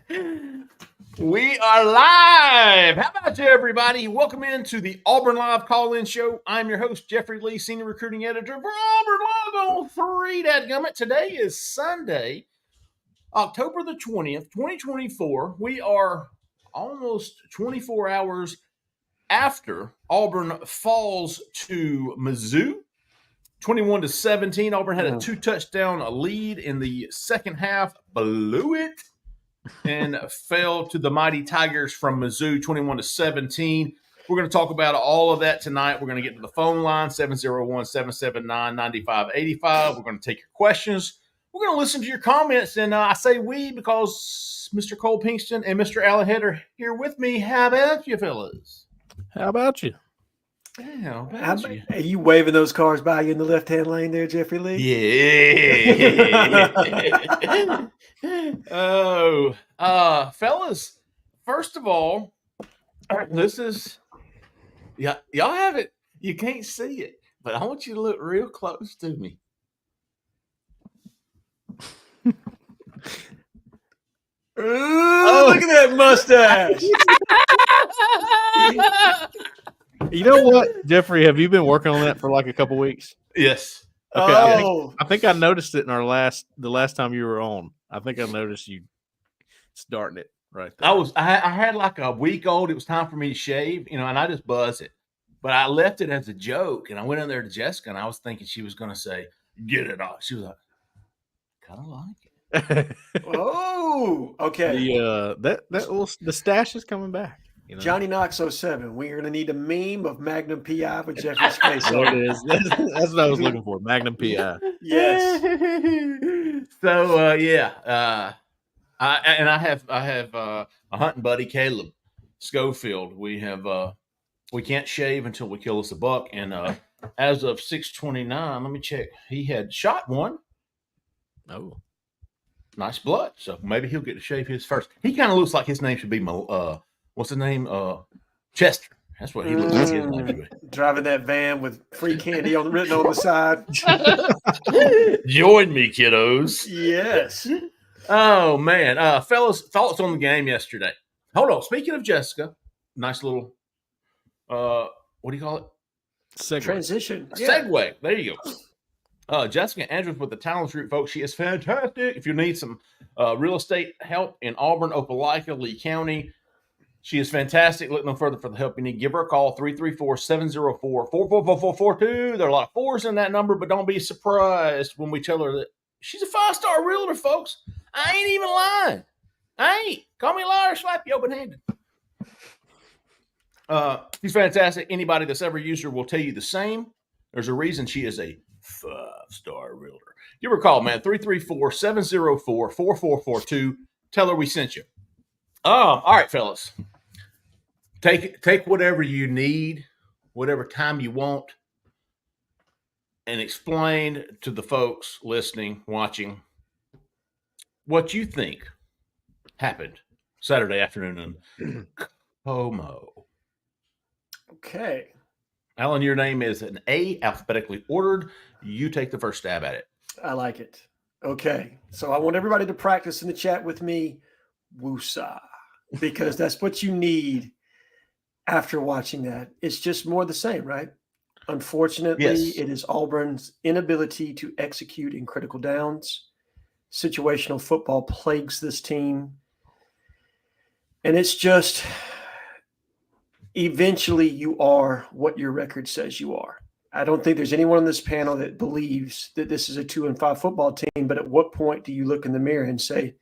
We are live. How about you, everybody? Welcome into the Auburn Live Call-In Show. I'm your host, Jeffrey Lee, Senior Recruiting Editor for Auburn Live on 3. Dadgummit. Today is Sunday, October the 20th, 2024. We are almost 24 hours after Auburn falls to Mizzou, 21-17. Auburn had a 2-touchdown lead in the second half, blew it, and fell to the mighty Tigers from Mizzou, 21-17. We're going to talk about all of that tonight. We're going to get to the phone line, 701-779-9585. We're going to take your questions. We're going to listen to your comments, and I say we because Mr. Cole Pinkston and Mr. Allenhead are here with me. How about you, fellas? How about you? Yeah, you? Are you waving those cars by you in the left-hand lane there, Jeffrey Lee? Yeah. Fellas, first of all, this is, y'all have it. You can't see it, but I want you to look real close to me. Look at that mustache. You know what, Jeffrey? Have you been working on that for like a couple weeks? Yes. Okay. Oh. I think I noticed it in the last time you were on. I think I noticed you starting it right there. I had like a week old. It was time for me to shave, and I just buzzed it. But I left it as a joke, and I went in there to Jessica, and I was thinking she was going to say, "Get it off." She was like, "Kind of like it." Oh, okay. The stash is coming back. Johnny Knox 07. We're going to need a meme of Magnum PI with Jeffrey's face on. There it is. That's what I was looking for. Magnum PI. Yes. So I have a hunting buddy, Caleb Schofield. We can't shave until we kill us a buck, and as of 6/29, let me check. He had shot one. Oh, nice blood. So maybe he'll get to shave his first. He kind of looks like his name should be what's his name? Chester. That's what he looks like his name should be. Driving that van with free candy written on the side. Join me, kiddos. Yes. Oh man, fellas, thoughts on the game yesterday? Hold on. Speaking of Jessica, nice little what do you call it? Segue. Transition. Segue. There you go. Jessica Andrews with the Talent Group, folks. She is fantastic. If you need some real estate help in Auburn, Opelika, Lee County, she is fantastic. Look no further for the help you need. Give her a call, 334-704-444442. There are a lot of fours in that number, but don't be surprised when we tell her that she's a 5-star realtor, folks. I ain't even lying. I ain't. Call me a liar, slap you open-handed. She's fantastic. Anybody that's ever used her will tell you the same. There's a reason she is a 5-star realtor. Give her a call, man. 334-704-4442. Tell her we sent you. All right, fellas. Take whatever you need, whatever time you want, and explain to the folks listening, watching, what you think happened Saturday afternoon in Como. Okay. Alan, your name is an A, alphabetically ordered. You take the first stab at it. I like it. Okay. So I want everybody to practice in the chat with me, woosah, because that's what you need after watching that. It's just more the same, right? Unfortunately, yes. It is Auburn's inability to execute in critical downs. Situational football plagues this team. And it's just, eventually you are what your record says you are. I don't think there's anyone on this panel that believes that this is a 2-5 football team, but at what point do you look in the mirror and say,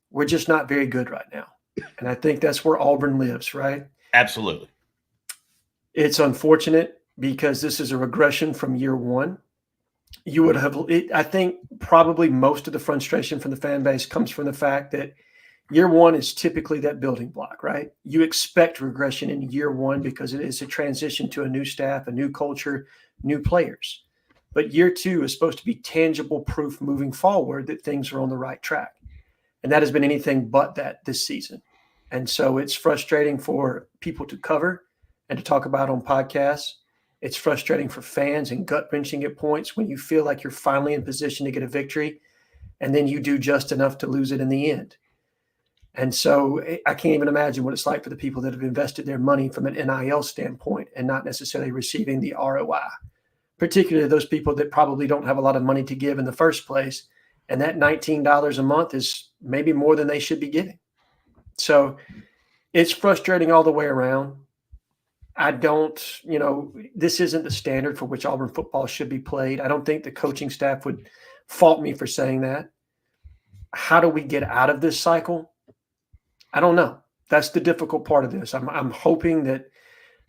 we're just not very good right now? And I think that's where Auburn lives, right? Absolutely. It's unfortunate because this is a regression from year one. You would have, I think probably most of the frustration from the fan base comes from the fact that year one is typically that building block, right? You expect regression in year one because it is a transition to a new staff, a new culture, new players. But year two is supposed to be tangible proof moving forward that things are on the right track. And that has been anything but that this season. And so it's frustrating for people to cover and to talk about on podcasts. It's frustrating for fans and gut-wrenching at points when you feel like you're finally in position to get a victory, and then you do just enough to lose it in the end. And so I can't even imagine what it's like for the people that have invested their money from an NIL standpoint and not necessarily receiving the ROI, particularly those people that probably don't have a lot of money to give in the first place. And that $19 a month is maybe more than they should be getting. So it's frustrating all the way around. I don't, this isn't the standard for which Auburn football should be played. I don't think the coaching staff would fault me for saying that. How do we get out of this cycle? I don't know. That's the difficult part of this. I'm hoping that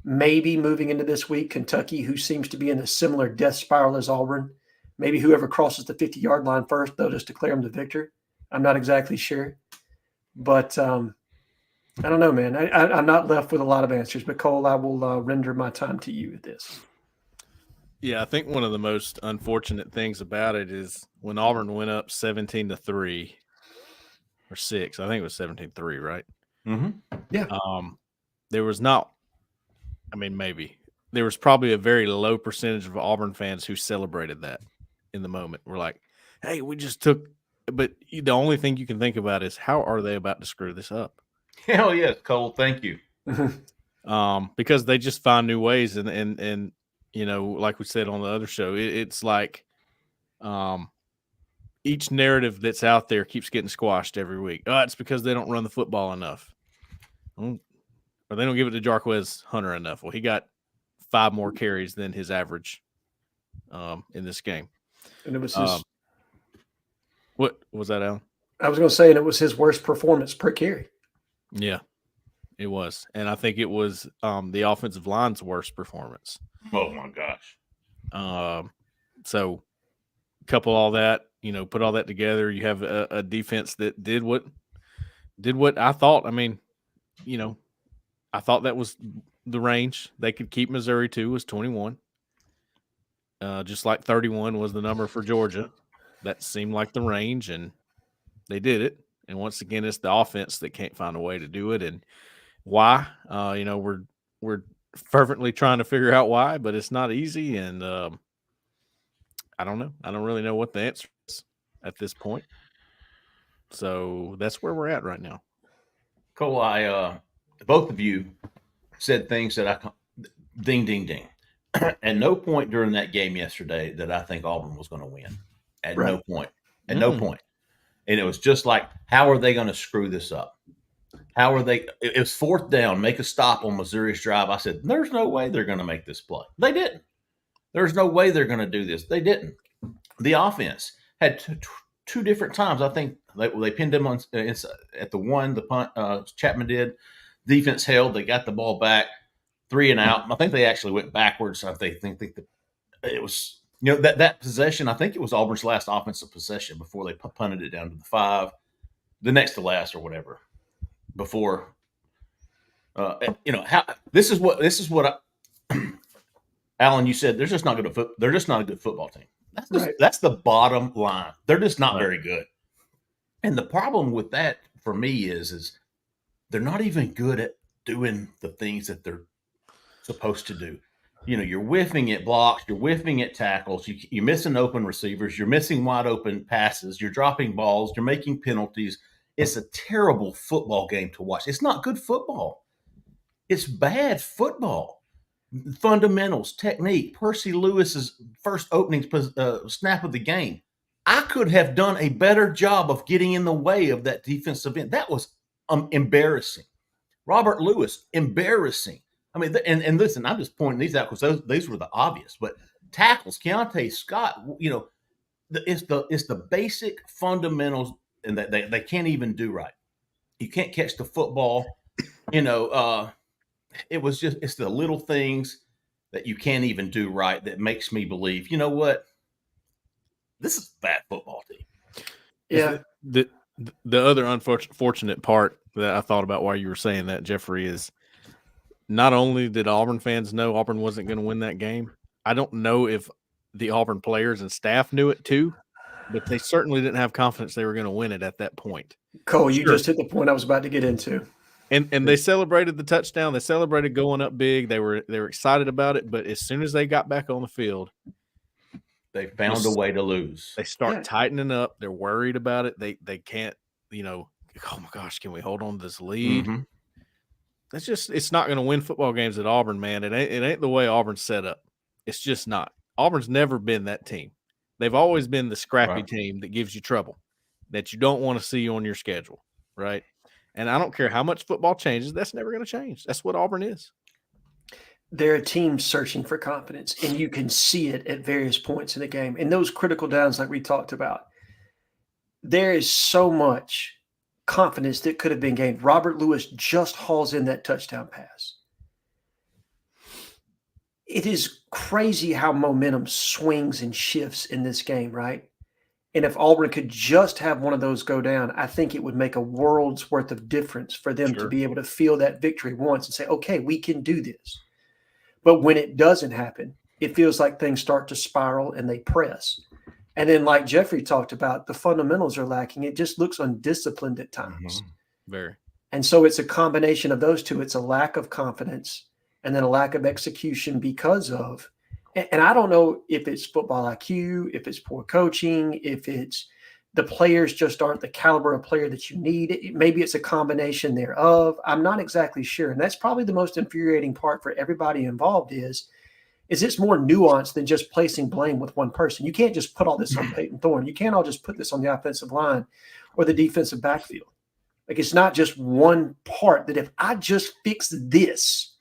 maybe moving into this week, Kentucky, who seems to be in a similar death spiral as Auburn, maybe whoever crosses the 50-yard line first, they'll just declare them the victor. I'm not exactly sure. But I don't know, man. I'm not left with a lot of answers. But, Cole, I will render my time to you with this. Yeah, I think one of the most unfortunate things about it is when Auburn went up 17-3 or 6, I think it was 17-3, right? Mm-hmm. Yeah. There was not, maybe. There was probably a very low percentage of Auburn fans who celebrated that in the moment. We're like, hey, we just took – but the only thing you can think about is how are they about to screw this up? Hell yes, Cole. Thank you. Because they just find new ways and like we said on the other show, it's like each narrative that's out there keeps getting squashed every week. Oh, it's because they don't run the football enough. Or they don't give it to Jarquez Hunter enough. Well, he got 5 more carries than his average in this game. And it was his what was that, Alan? I was going to say, and it was his worst performance per carry. Yeah, it was. And I think it was the offensive line's worst performance. Oh, my gosh. So couple all that, put all that together, you have a defense that did what I thought. I thought that was the range. They could keep Missouri to was 21. Just like 31 was the number for Georgia. That seemed like the range, and they did it. And once again, it's the offense that can't find a way to do it. And why? We're fervently trying to figure out why, but it's not easy. And I don't know. I don't really know what the answer is at this point. So that's where we're at right now. Cole, both of you said things that ding, ding, ding. At no point during that game yesterday that I think Auburn was going to win. At no point. At no point. And it was just like, how are they going to screw this up? How are they? It was 4th down, make a stop on Missouri's drive. I said, there's no way they're going to make this play. They didn't. There's no way they're going to do this. They didn't. The offense had two different times. I think they pinned them on at the one, the punt Chapman did. Defense held. They got the ball back, 3 and out. I think they actually went backwards. I think it was, that possession, I think it was Auburn's last offensive possession before they punted it down to the 5, the next to last or whatever. Before, this is what Alan, you said they're just not good they're just not a good football team. That's the bottom line. They're just not very good. And the problem with that for me is they're not even good at doing the things that they're supposed to do. You're whiffing at blocks, you're whiffing at tackles, you're missing open receivers, you're missing wide open passes, you're dropping balls, you're making penalties. It's a terrible football game to watch. It's not good football. It's bad football. Fundamentals, technique, Percy Lewis's first opening snap of the game. I could have done a better job of getting in the way of that defensive end. That was embarrassing. Robert Lewis, embarrassing. And listen, I'm just pointing these out because these were the obvious. But tackles, Keontae Scott, it's the basic fundamentals, and that they can't even do right. You can't catch the football. It's the little things that you can't even do right that makes me believe, you know what? This is a bad football team. Yeah. The other unfortunate part that I thought about while you were saying that, Jeffrey, is not only did Auburn fans know Auburn wasn't going to win that game, I don't know if the Auburn players and staff knew it too, but they certainly didn't have confidence they were going to win it at that point. Cole, you just hit the point I was about to get into. And they celebrated the touchdown. They celebrated going up big. They were excited about it. But as soon as they got back on the field, they found a way to lose. They start tightening up. They're worried about it. They can't, oh my gosh, can we hold on to this lead? Mhm. That's just, it's not going to win football games at Auburn, man. It ain't the way Auburn's set up. It's just not. Auburn's never been that team. They've always been the scrappy team that gives you trouble, that you don't want to see on your schedule, right? And I don't care how much football changes, that's never going to change. That's what Auburn is. They're a team searching for confidence, and you can see it at various points in the game. And those critical downs, like we talked about, there is so much confidence that could have been gained. Robert Lewis just hauls in that touchdown pass. It is crazy how momentum swings and shifts in this game, right? And if Auburn could just have one of those go down, I think it would make a world's worth of difference for them to be able to feel that victory once and say, okay, we can do this. But when it doesn't happen, it feels like things start to spiral and they press. And then, like Jeffrey talked about, the fundamentals are lacking. It just looks undisciplined at times. Very. And so it's a combination of those two. It's a lack of confidence and then a lack of execution because of, and I don't know if it's football IQ, if it's poor coaching, if it's the players just aren't the caliber of player that you need. Maybe it's a combination thereof. I'm not exactly sure. And that's probably the most infuriating part for everybody involved is it's more nuanced than just placing blame with one person. You can't just put all this on Peyton Thorne. You can't all just put this on the offensive line or the defensive backfield. Like, it's not just one part that if I just fix this,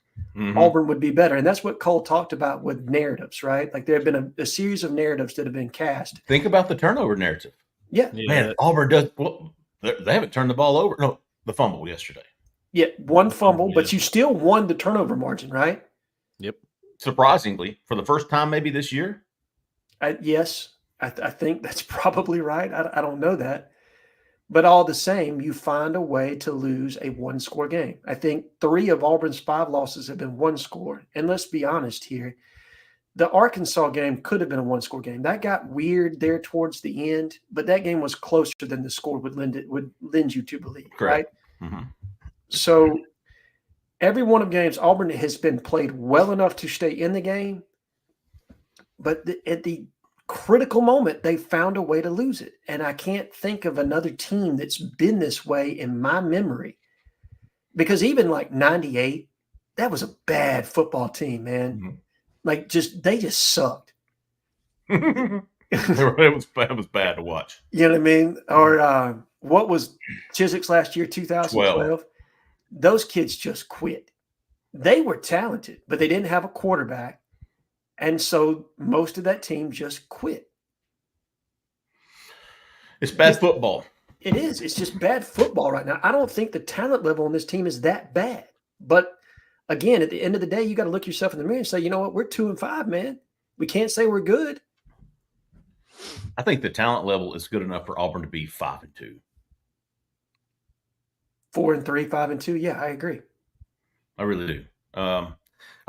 Auburn would be better. And that's what Cole talked about with narratives, right? Like, there have been a series of narratives that have been cast. Think about the turnover narrative. Yeah. Man, Auburn does well, they haven't turned the ball over. No, the fumble yesterday. Yeah, one fumble, but you still won the turnover margin, right? Yep. Surprisingly, for the first time maybe this year. Yes, I think that's probably right. I don't know that. But all the same, you find a way to lose a one-score game. I think 3 of Auburn's 5 losses have been one score. And let's be honest here, the Arkansas game could have been a one-score game. That got weird there towards the end, but that game was closer than the score would lend you to believe, Correct. Right? Mm-hmm. So every one of games, Auburn has been played well enough to stay in the game, but at the critical moment, they found a way to lose it. And I can't think of another team that's been this way in my memory. Because even like 98, that was a bad football team, man. Mm-hmm. Like, they just sucked. it was bad to watch. You know what I mean? Or what was Chiswick's last year, 2012? Those kids just quit. They were talented, but they didn't have a quarterback. And so most of that team just quit. It's bad football. It is. It's just bad football right now. I don't think the talent level on this team is that bad. But again, at the end of the day, you got to look yourself in the mirror and say, you know what? We're 2-5, man. We can't say we're good. I think the talent level is good enough for Auburn to be 5-2. 4-3, 5-2. Yeah, I agree. I really do.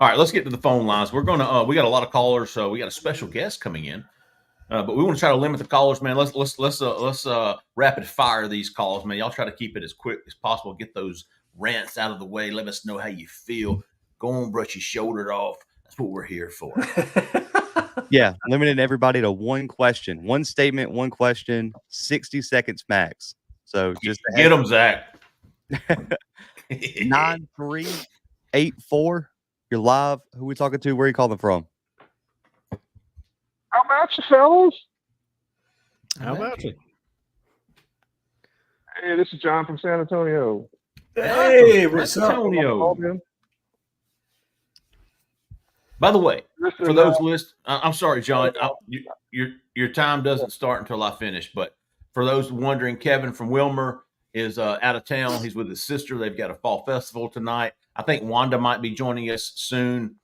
All right, let's get to the phone lines. We're gonna we got a lot of callers, so we got a special guest coming in, but we want to try to limit the callers, man. Let's rapid fire these calls, man. Y'all try to keep it as quick as possible. Get those rants out of the way. Let us know how you feel. Go on, brush your shoulder off. That's what we're here for. Yeah, limiting everybody to one question, one statement, one question, 60 seconds max. So just get them, Zach. 9384. You're live. Who are we talking to? Where are you calling from? How about you, fellas? How about you? Hey, this is John from San Antonio. Hey, what's up, Antonio? By the way, for those lists, I'm sorry, John. Your time doesn't start until I finish. But for those wondering, Kevin from Wilmer is out of town. He's with his sister. They've got a fall festival tonight. I think Wanda might be joining us soon.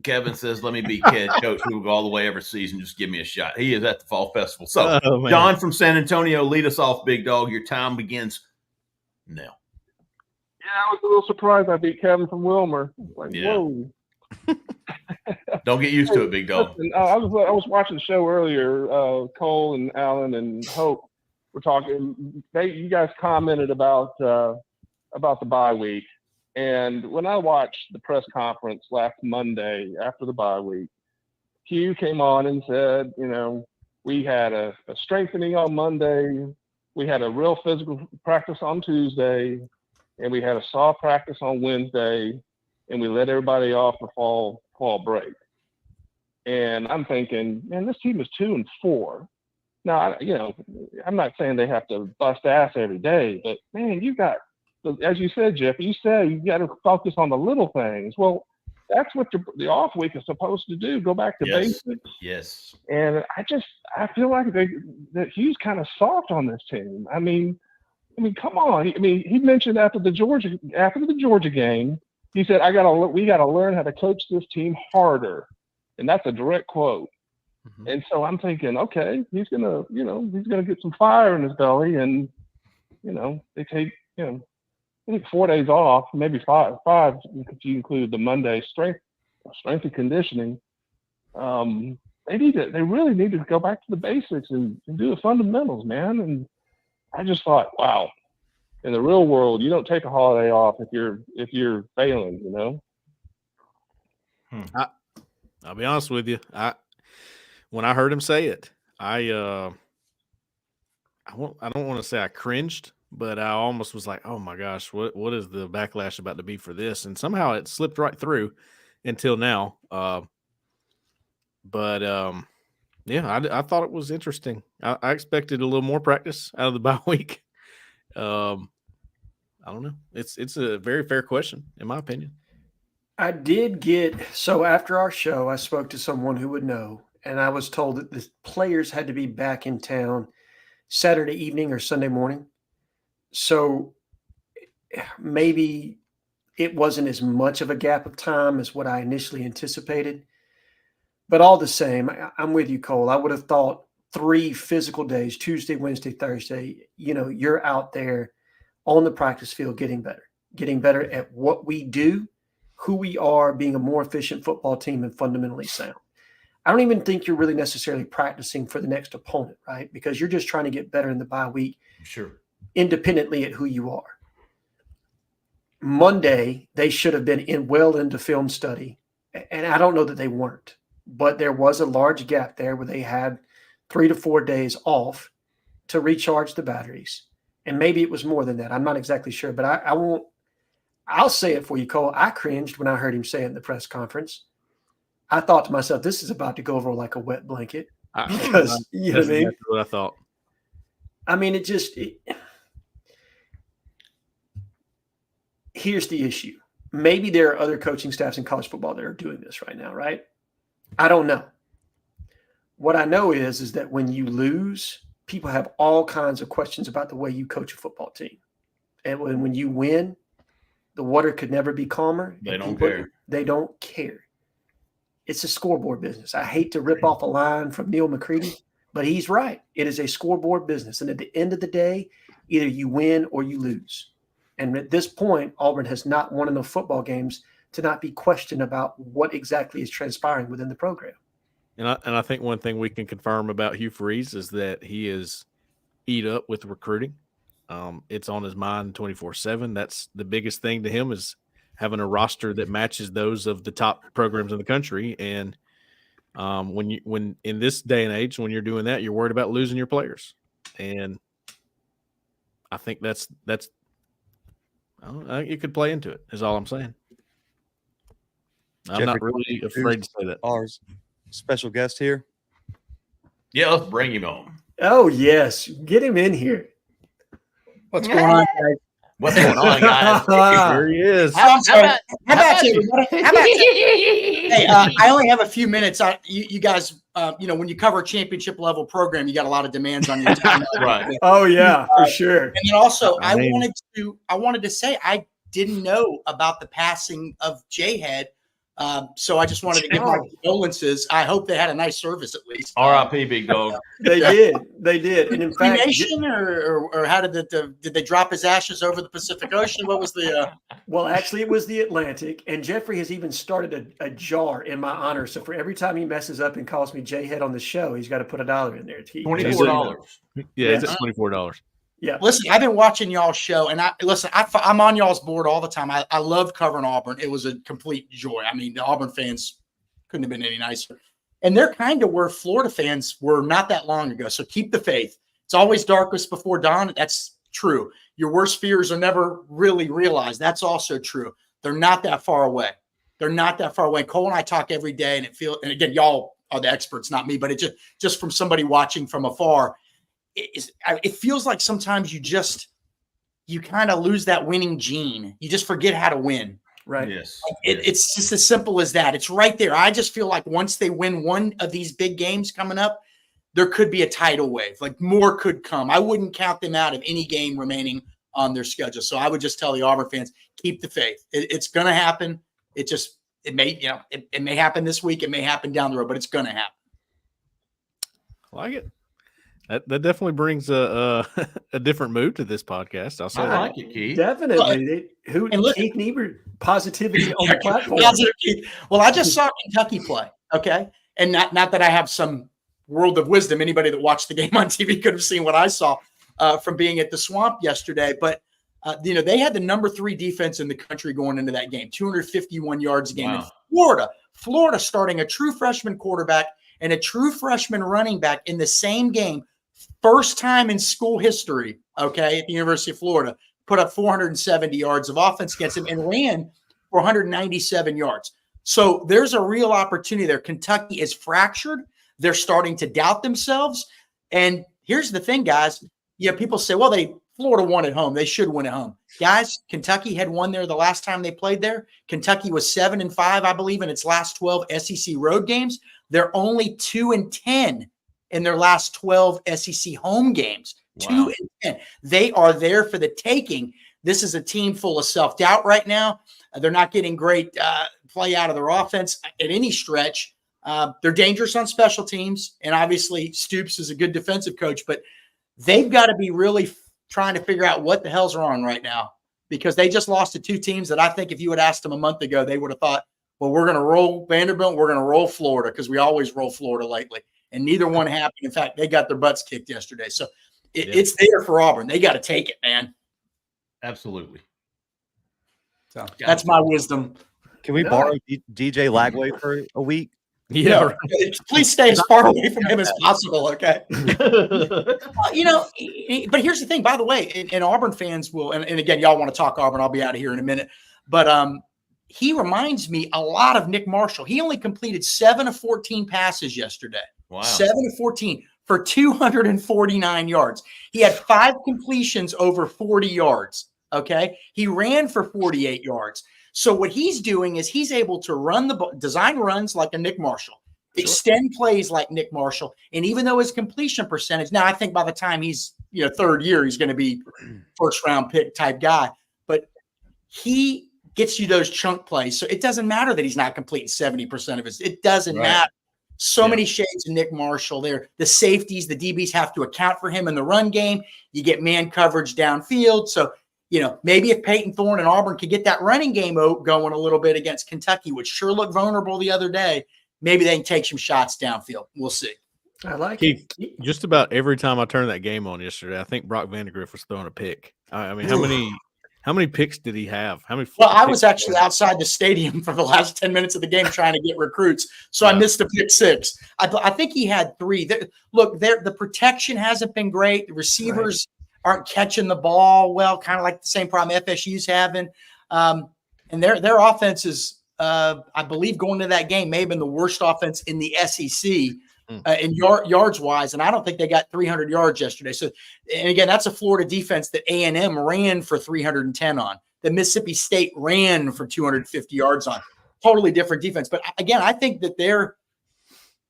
Kevin says, let me be head coach. We will go all the way every season. Just give me a shot. He is at the fall festival. So, John from San Antonio, lead us off, big dog. Your time begins now. Yeah, I was a little surprised I beat Kevin from Wilmer. Like, whoa. Don't get used to it, big dog. Listen, I was watching the show earlier. Cole and Alan and Hope were talking. You guys commented about the bye week. And when I watched the press conference last Monday after the bye week, Hugh came on and said, we had a strengthening on Monday. we had a real physical practice on Tuesday, and we had a soft practice on Wednesday, and we let everybody off for fall break. And I'm thinking, man, this team is 2-4. Now, I'm not saying they have to bust ass every day, but man, you got, as you said, Jeff, you got to focus on the little things. Well, that's what the off week is supposed to do. Go back to basics. Yes. And I feel like that he's kind of soft on this team. I mean, come on. He mentioned after the Georgia game, he said, we got to learn how to coach this team harder. And that's a direct quote. Mm-hmm. And so I'm thinking, okay, he's gonna get some fire in his belly, and they take I think 4 days off, maybe five if you include the Monday strength and conditioning. They really need to go back to the basics and do the fundamentals, man. And I just thought, wow, in the real world, you don't take a holiday off if you're failing, I'll be honest with you. When I heard him say it, I don't want to say I cringed, but I almost was like, oh my gosh, what is the backlash about to be for this? And somehow it slipped right through until now. I thought it was interesting. I expected a little more practice out of the bye week. I don't know. It's a very fair question, in my opinion. I did so after our show, I spoke to someone who would know, and I was told that the players had to be back in town Saturday evening or Sunday morning. So maybe it wasn't as much of a gap of time as what I initially anticipated. But all the same, I'm with you, Cole. I would have thought 3 physical days, Tuesday, Wednesday, Thursday, you're out there on the practice field getting better at what we do, who we are, being a more efficient football team and fundamentally sound. I don't even think you're really necessarily practicing for the next opponent, right? Because you're just trying to get better in the bye week, sure, independently at who you are. Monday, they should have been well into film study, and I don't know that they weren't, but there was a large gap there where they had 3 to 4 days off to recharge the batteries, and maybe it was more than that. I'm not exactly sure, but I'll say it for you, Cole. I cringed when I heard him say it in the press conference. I thought to myself, this is about to go over like a wet blanket. Because, you know what I mean? That's what I thought. I mean, here's the issue. Maybe there are other coaching staffs in college football that are doing this right now, right? I don't know. What I know is that when you lose, people have all kinds of questions about the way you coach a football team. And when you win, the water could never be calmer. They don't care. They don't care. It's a scoreboard business. I hate to rip off a line from Neil McCready, but he's right. It is a scoreboard business. And at the end of the day, either you win or you lose. And at this point, Auburn has not won enough football games to not be questioned about what exactly is transpiring within the program. And I think one thing we can confirm about Hugh Freeze is that he is eat up with recruiting. It's on his mind 24/7. That's the biggest thing to him, is having a roster that matches those of the top programs in the country. And when in this day and age, when you're doing that, you're worried about losing your players. And I think that's it could play into it, is all I'm saying. I'm not really afraid to say that. Our special guest here. Yeah, let's bring him on. Oh, yes. Get him in here. What's going on, guys? What's going on, guys? Here he is. How about you? Hey, I only have a few minutes. You guys, when you cover a championship level program, you got a lot of demands on your time. Right. Oh yeah, for sure. And then also, I wanted to say I didn't know about the passing of J-Head. So I just wanted to give my condolences. I hope they had a nice service at least. R.I.P. Big Dog. They did. And in fact, Nation or how did they drop his ashes over the Pacific Ocean? What was the? Well, actually, it was the Atlantic, and Jeffrey has even started a jar in my honor. So for every time he messes up and calls me J-Head on the show, he's got to put $1 in there. $24. Yeah, it's at $24. Yeah. Listen, I've been watching y'all's show, and I'm on y'all's board all the time. I love covering Auburn. It was a complete joy. I mean, the Auburn fans couldn't have been any nicer. And they're kind of where Florida fans were not that long ago. So keep the faith. It's always darkest before dawn. That's true. Your worst fears are never really realized. That's also true. They're not that far away. They're not that far away. Cole and I talk every day, and again, y'all are the experts, not me, but it just from somebody watching from afar, it feels like sometimes you kind of lose that winning gene. You just forget how to win. Right. Yes. It's just as simple as that. It's right there. I just feel like once they win one of these big games coming up, there could be a tidal wave. Like more could come. I wouldn't count them out of any game remaining on their schedule. So I would just tell the Auburn fans, keep the faith. It's going to happen. It may happen this week. It may happen down the road, but it's going to happen. I like it. That definitely brings a different mood to this podcast. I'll say I that. like it, Keith. Definitely. Keith Niebuhr, positivity on the platform. Well, I just saw Kentucky play. Okay. And not that I have some world of wisdom. Anybody that watched the game on TV could have seen what I saw from being at the Swamp yesterday. But, they had the number 3 defense in the country going into that game, 251 yards a game. Wow. And Florida starting a true freshman quarterback and a true freshman running back in the same game. First time in school history, okay, at the University of Florida, put up 470 yards of offense against him and ran for 197 yards. So there's a real opportunity there. Kentucky is fractured. They're starting to doubt themselves. And here's the thing, guys. People say, well, Florida won at home. They should win at home. Guys, Kentucky had won there the last time they played there. Kentucky was 7-5, I believe, in its last 12 SEC road games. They're only 2-10 in their last 12 SEC home games. Wow. 2-10. They are there for the taking. This is a team full of self-doubt right now. They're not getting great play out of their offense at any stretch. They're dangerous on special teams, and obviously Stoops is a good defensive coach, but they've got to be really trying to figure out what the hell's wrong right now, because they just lost to 2 teams that I think if you had asked them a month ago, they would have thought, well, we're going to roll Vanderbilt, we're going to roll Florida, because we always roll Florida lately. And neither one happened. In fact, they got their butts kicked yesterday. So it's there for Auburn. They got to take it, man. Absolutely. So that's my wisdom. Can we borrow DJ Lagway for a week? Yeah. Please stay as far away from him as possible, okay? But here's the thing, by the way, and Auburn fans will, and again, y'all want to talk Auburn, I'll be out of here in a minute. But he reminds me a lot of Nick Marshall. He only completed 7 of 14 passes yesterday. Wow. 7 of 14 for 249 yards. He had 5 completions over 40 yards, okay? He ran for 48 yards. So what he's doing is he's able to run the ball, design runs like a Nick Marshall, extend plays like Nick Marshall. And even though his completion percentage, now I think by the time he's, third year, he's going to be first round pick type guy, but he gets you those chunk plays. So it doesn't matter that he's not completing 70% of his, it doesn't matter. So many shades of Nick Marshall there. The safeties, the DBs have to account for him in the run game. You get man coverage downfield. So, maybe if Peyton Thorne and Auburn could get that running game going a little bit against Kentucky, which sure looked vulnerable the other day, maybe they can take some shots downfield. We'll see. I like Keith, it. just about every time I turned that game on yesterday, I think Brock Vandegrift was throwing a pick. I mean, how many picks did he have? Well, I was actually outside the stadium for the last 10 minutes of the game trying to get recruits, so I missed the pick 6. I think he had 3. The protection hasn't been great. The receivers aren't catching the ball well, kind of like the same problem FSU's having. And their offense is, I believe, going to that game may have been the worst offense in the SEC in yards wise, and I don't think they got 300 yards yesterday. So, and again, that's a Florida defense that A&M ran for 310 on. The Mississippi State ran for 250 yards on. Totally different defense. But again, I think that they're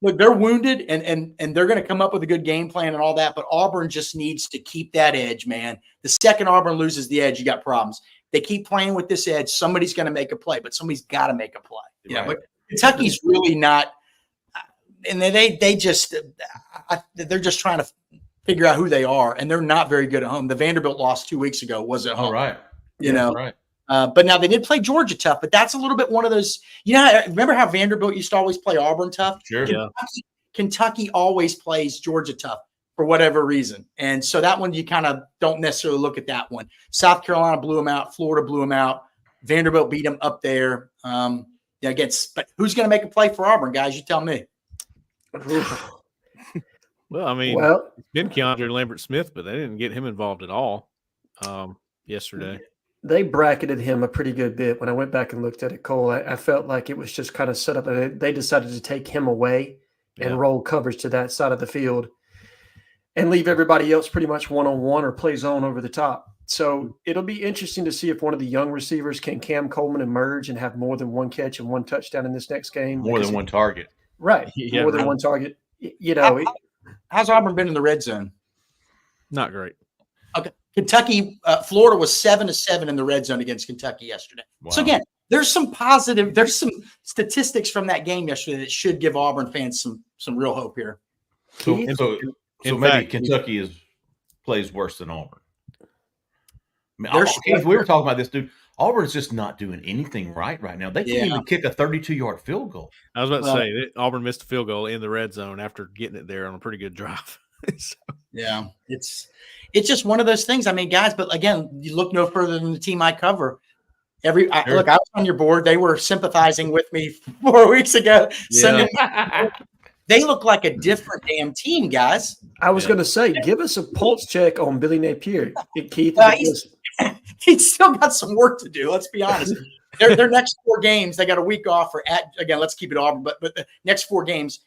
wounded and they're going to come up with a good game plan and all that. But Auburn just needs to keep that edge, man. The second Auburn loses the edge, you got problems. They keep playing with this edge. Somebody's going to make a play, but somebody's got to make a play. Yeah, but Kentucky's really not. And they're just trying to figure out who they are, and they're not very good at home. The Vanderbilt loss 2 weeks ago was at home. All right. Right. But now they did play Georgia tough, but that's a little bit one of those. Remember how Vanderbilt used to always play Auburn tough? Sure. Kentucky always plays Georgia tough for whatever reason, and so that one you kind of don't necessarily look at that one. South Carolina blew them out. Florida blew them out. Vanderbilt beat them up there. But who's going to make a play for Auburn, guys? You tell me. Well, I mean, Well, it's been Keandre Lambert-Smith, but they didn't get him involved at all yesterday. they bracketed him a pretty good bit. When I went back and looked at it, Cole, I felt like it was just kind of set up. They decided to take him away and Yeah. roll coverage to that side of the field and leave everybody else pretty much one-on-one or play zone over the top. So it'll be interesting to see if one of the young receivers can Cam Coleman emerge and have more than one catch and one touchdown in this next game. More than one target. Right. Yeah, more than right. one target. You know, How's Auburn been in the red zone? Not great. Okay. Kentucky, Florida was 7-7 in the red zone against Kentucky yesterday. Wow. So again, there's some statistics from that game yesterday that should give Auburn fans some real hope here. So In maybe fact, Kentucky plays worse than Auburn. I mean, There's- Keith, we were talking about this, dude. Auburn's just not doing anything right now. They can't Yeah. even kick a 32-yard field goal. I was about to Well- say that Auburn missed a field goal in the red zone after getting it there on a pretty good drive. So, Yeah, it's just one of those things. I mean, guys, but again, you look no further than the team I cover. Look, I was on your board. They were sympathizing with me 4 weeks ago. Sending, they look like a different damn team, guys. I was going to say, give us a pulse check on Billy Napier, Keith. He's still got some work to do. Let's be honest. Their next 4 games, they got a week off for again. Let's keep it Auburn, but the next 4 games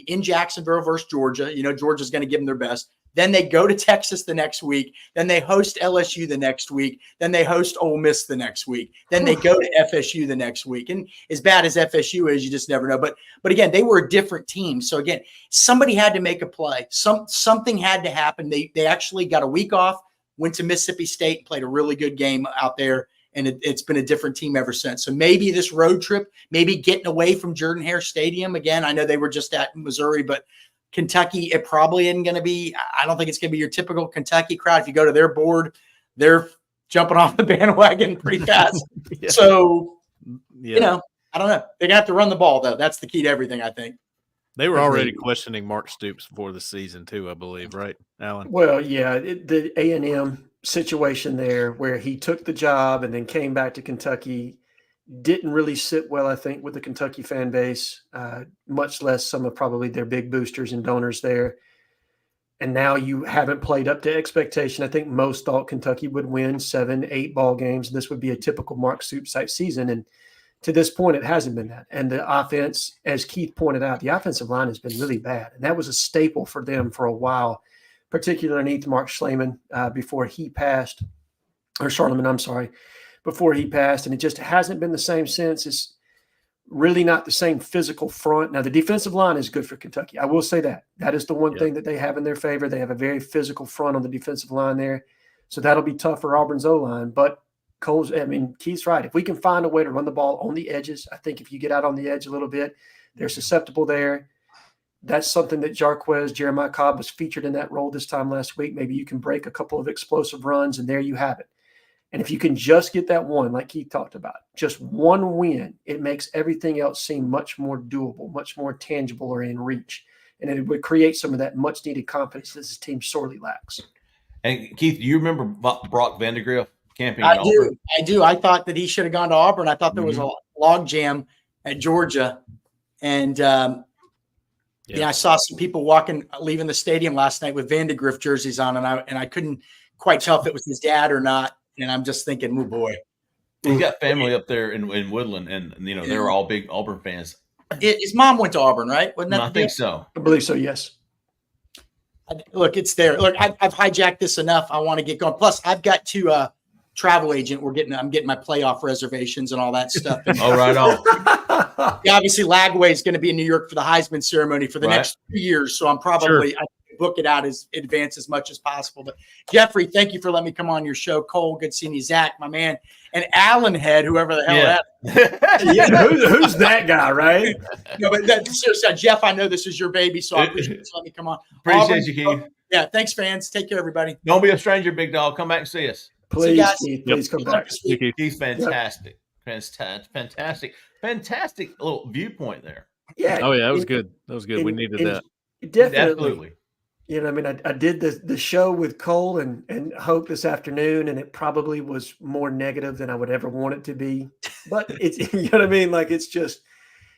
in Jacksonville versus Georgia. You know, Georgia's going to give them their best. Then they go to Texas the next week. Then they host LSU the next week. Then they host Ole Miss the next week. Then they go to FSU the next week. And as bad as FSU is, you just never know. But again, they were a different team. So again, somebody had to make a play. Something had to happen. They actually got a week off, went to Mississippi State, played a really good game out there. And it's been a different team ever since. So maybe this road trip, maybe getting away from Jordan-Hare Stadium again. I know they were just at Missouri, but Kentucky, it probably isn't going to be. I don't think it's going to be your typical Kentucky crowd. If you go to their board, they're jumping off the bandwagon pretty fast. Yeah. So, yeah. you know, I don't know. They're going to have to run the ball, though. That's the key to everything, I think. They were already questioning Mark Stoops before the season, too, I believe, right, Alan? Well, yeah, the A&M situation there where he took the job and then came back to Kentucky didn't really sit well, I think, with the Kentucky fan base, much less some of probably their big boosters and donors there. And now you haven't played up to expectation. I think most thought Kentucky would win 7-8 ball games. This would be a typical Mark Stoops type season. And to this point, it hasn't been that. And the offense, as Keith pointed out, the offensive line has been really bad. And that was a staple for them for a while, particularly underneath Mark Schleman before he passed, or Charlemagne, I'm sorry, before he passed. And it just hasn't been the same since. It's really not the same physical front. Now, the defensive line is good for Kentucky. I will say that. That is the one thing that they have in their favor. They have a very physical front on the defensive line there. So that'll be tough for Auburn's O-line. But Keith's right. If we can find a way to run the ball on the edges, I think if you get out on the edge a little bit, they're susceptible there. That's something that Jeremiah Cobb was featured in that role this time last week. Maybe you can break a couple of explosive runs, and there you have it. And if you can just get that one, like Keith talked about, just one win, it makes everything else seem much more doable, much more tangible or in reach. And it would create some of that much-needed confidence that this team sorely lacks. And Keith, do you remember Brock Vandegrift camping in Auburn? I do. I thought that he should have gone to Auburn. I thought there was a log jam at Georgia. And, I saw some people leaving the stadium last night with Vandegrift jerseys on, and I couldn't quite tell if it was his dad or not. And I'm just thinking, oh boy. He's got family up there in Woodland, and they were all big Auburn fans. His mom went to Auburn, right? Wasn't that I think so. I believe so, yes. Look, it's there. Look, I've hijacked this enough. I want to get going. Plus, I've got to travel agent. I'm getting my playoff reservations and all that stuff. Oh, right on. Obviously, Lagway is going to be in New York for the Heisman ceremony for the next 2 years. So I'm probably I book it out as advance as much as possible. But Jeffrey, thank you for letting me come on your show. Cole, good seeing you. Zach, my man, and Alan Head, whoever the hell that. Yeah, who's that guy, right? No, but seriously, Jeff, I know this is your baby, so I appreciate you letting me come on. Appreciate you, Keith. Yeah, thanks, fans. Take care, everybody. Don't be a stranger, big dog. Come back and see us. Please, Keith, please come back. Keith's fantastic. Fantastic little viewpoint there. Yeah. Oh, yeah, that was good. That was good. We needed that. Definitely. Absolutely. You know, I mean, I did the show with Cole and Hope this afternoon, and it probably was more negative than I would ever want it to be. But it's, you know what I mean? Like, it's just,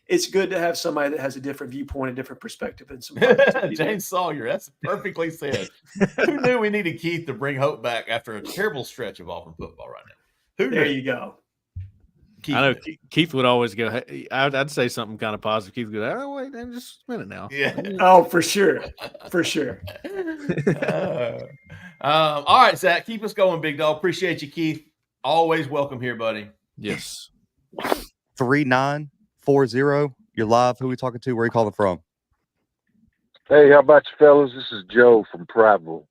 it's good to have somebody that has a different viewpoint, a different perspective, and some James Sawyer. That's perfectly said. Who knew we needed Keith to bring hope back after a terrible stretch of Auburn football right now? Who There knew? you go. Keith I know knew. Keith would always go. Hey, I'd say something kind of positive. Keith would go, "Oh wait, just a minute now." Yeah. Oh, for sure. For sure. All right, Zach, keep us going, big dog. Appreciate you, Keith. Always welcome here, buddy. Yes. 3940. You're live. Who are we talking to? Where are you calling from? Hey, how about you fellas? This is Joe from Prattville.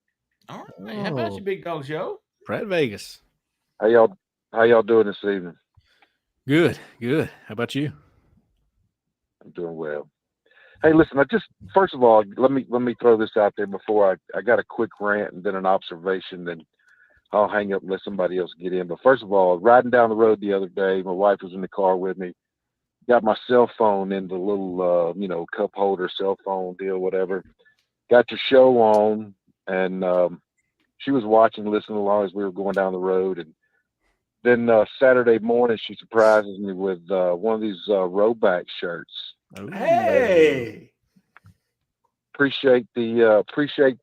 All right. How about you, big dog Joe? Pratt Vegas. How y'all doing this evening? Good. How about you? I'm doing well. Hey, listen, first of all, let me throw this out there before I got a quick rant and then an observation, then I'll hang up and let somebody else get in. But first of all, riding down the road the other day, my wife was in the car with me, got my cell phone in the little, cup holder, cell phone deal, whatever. Got your show on, and she was watching, listening along as we were going down the road. And then Saturday morning, she surprises me with one of these Rowback shirts. Hey. Appreciate the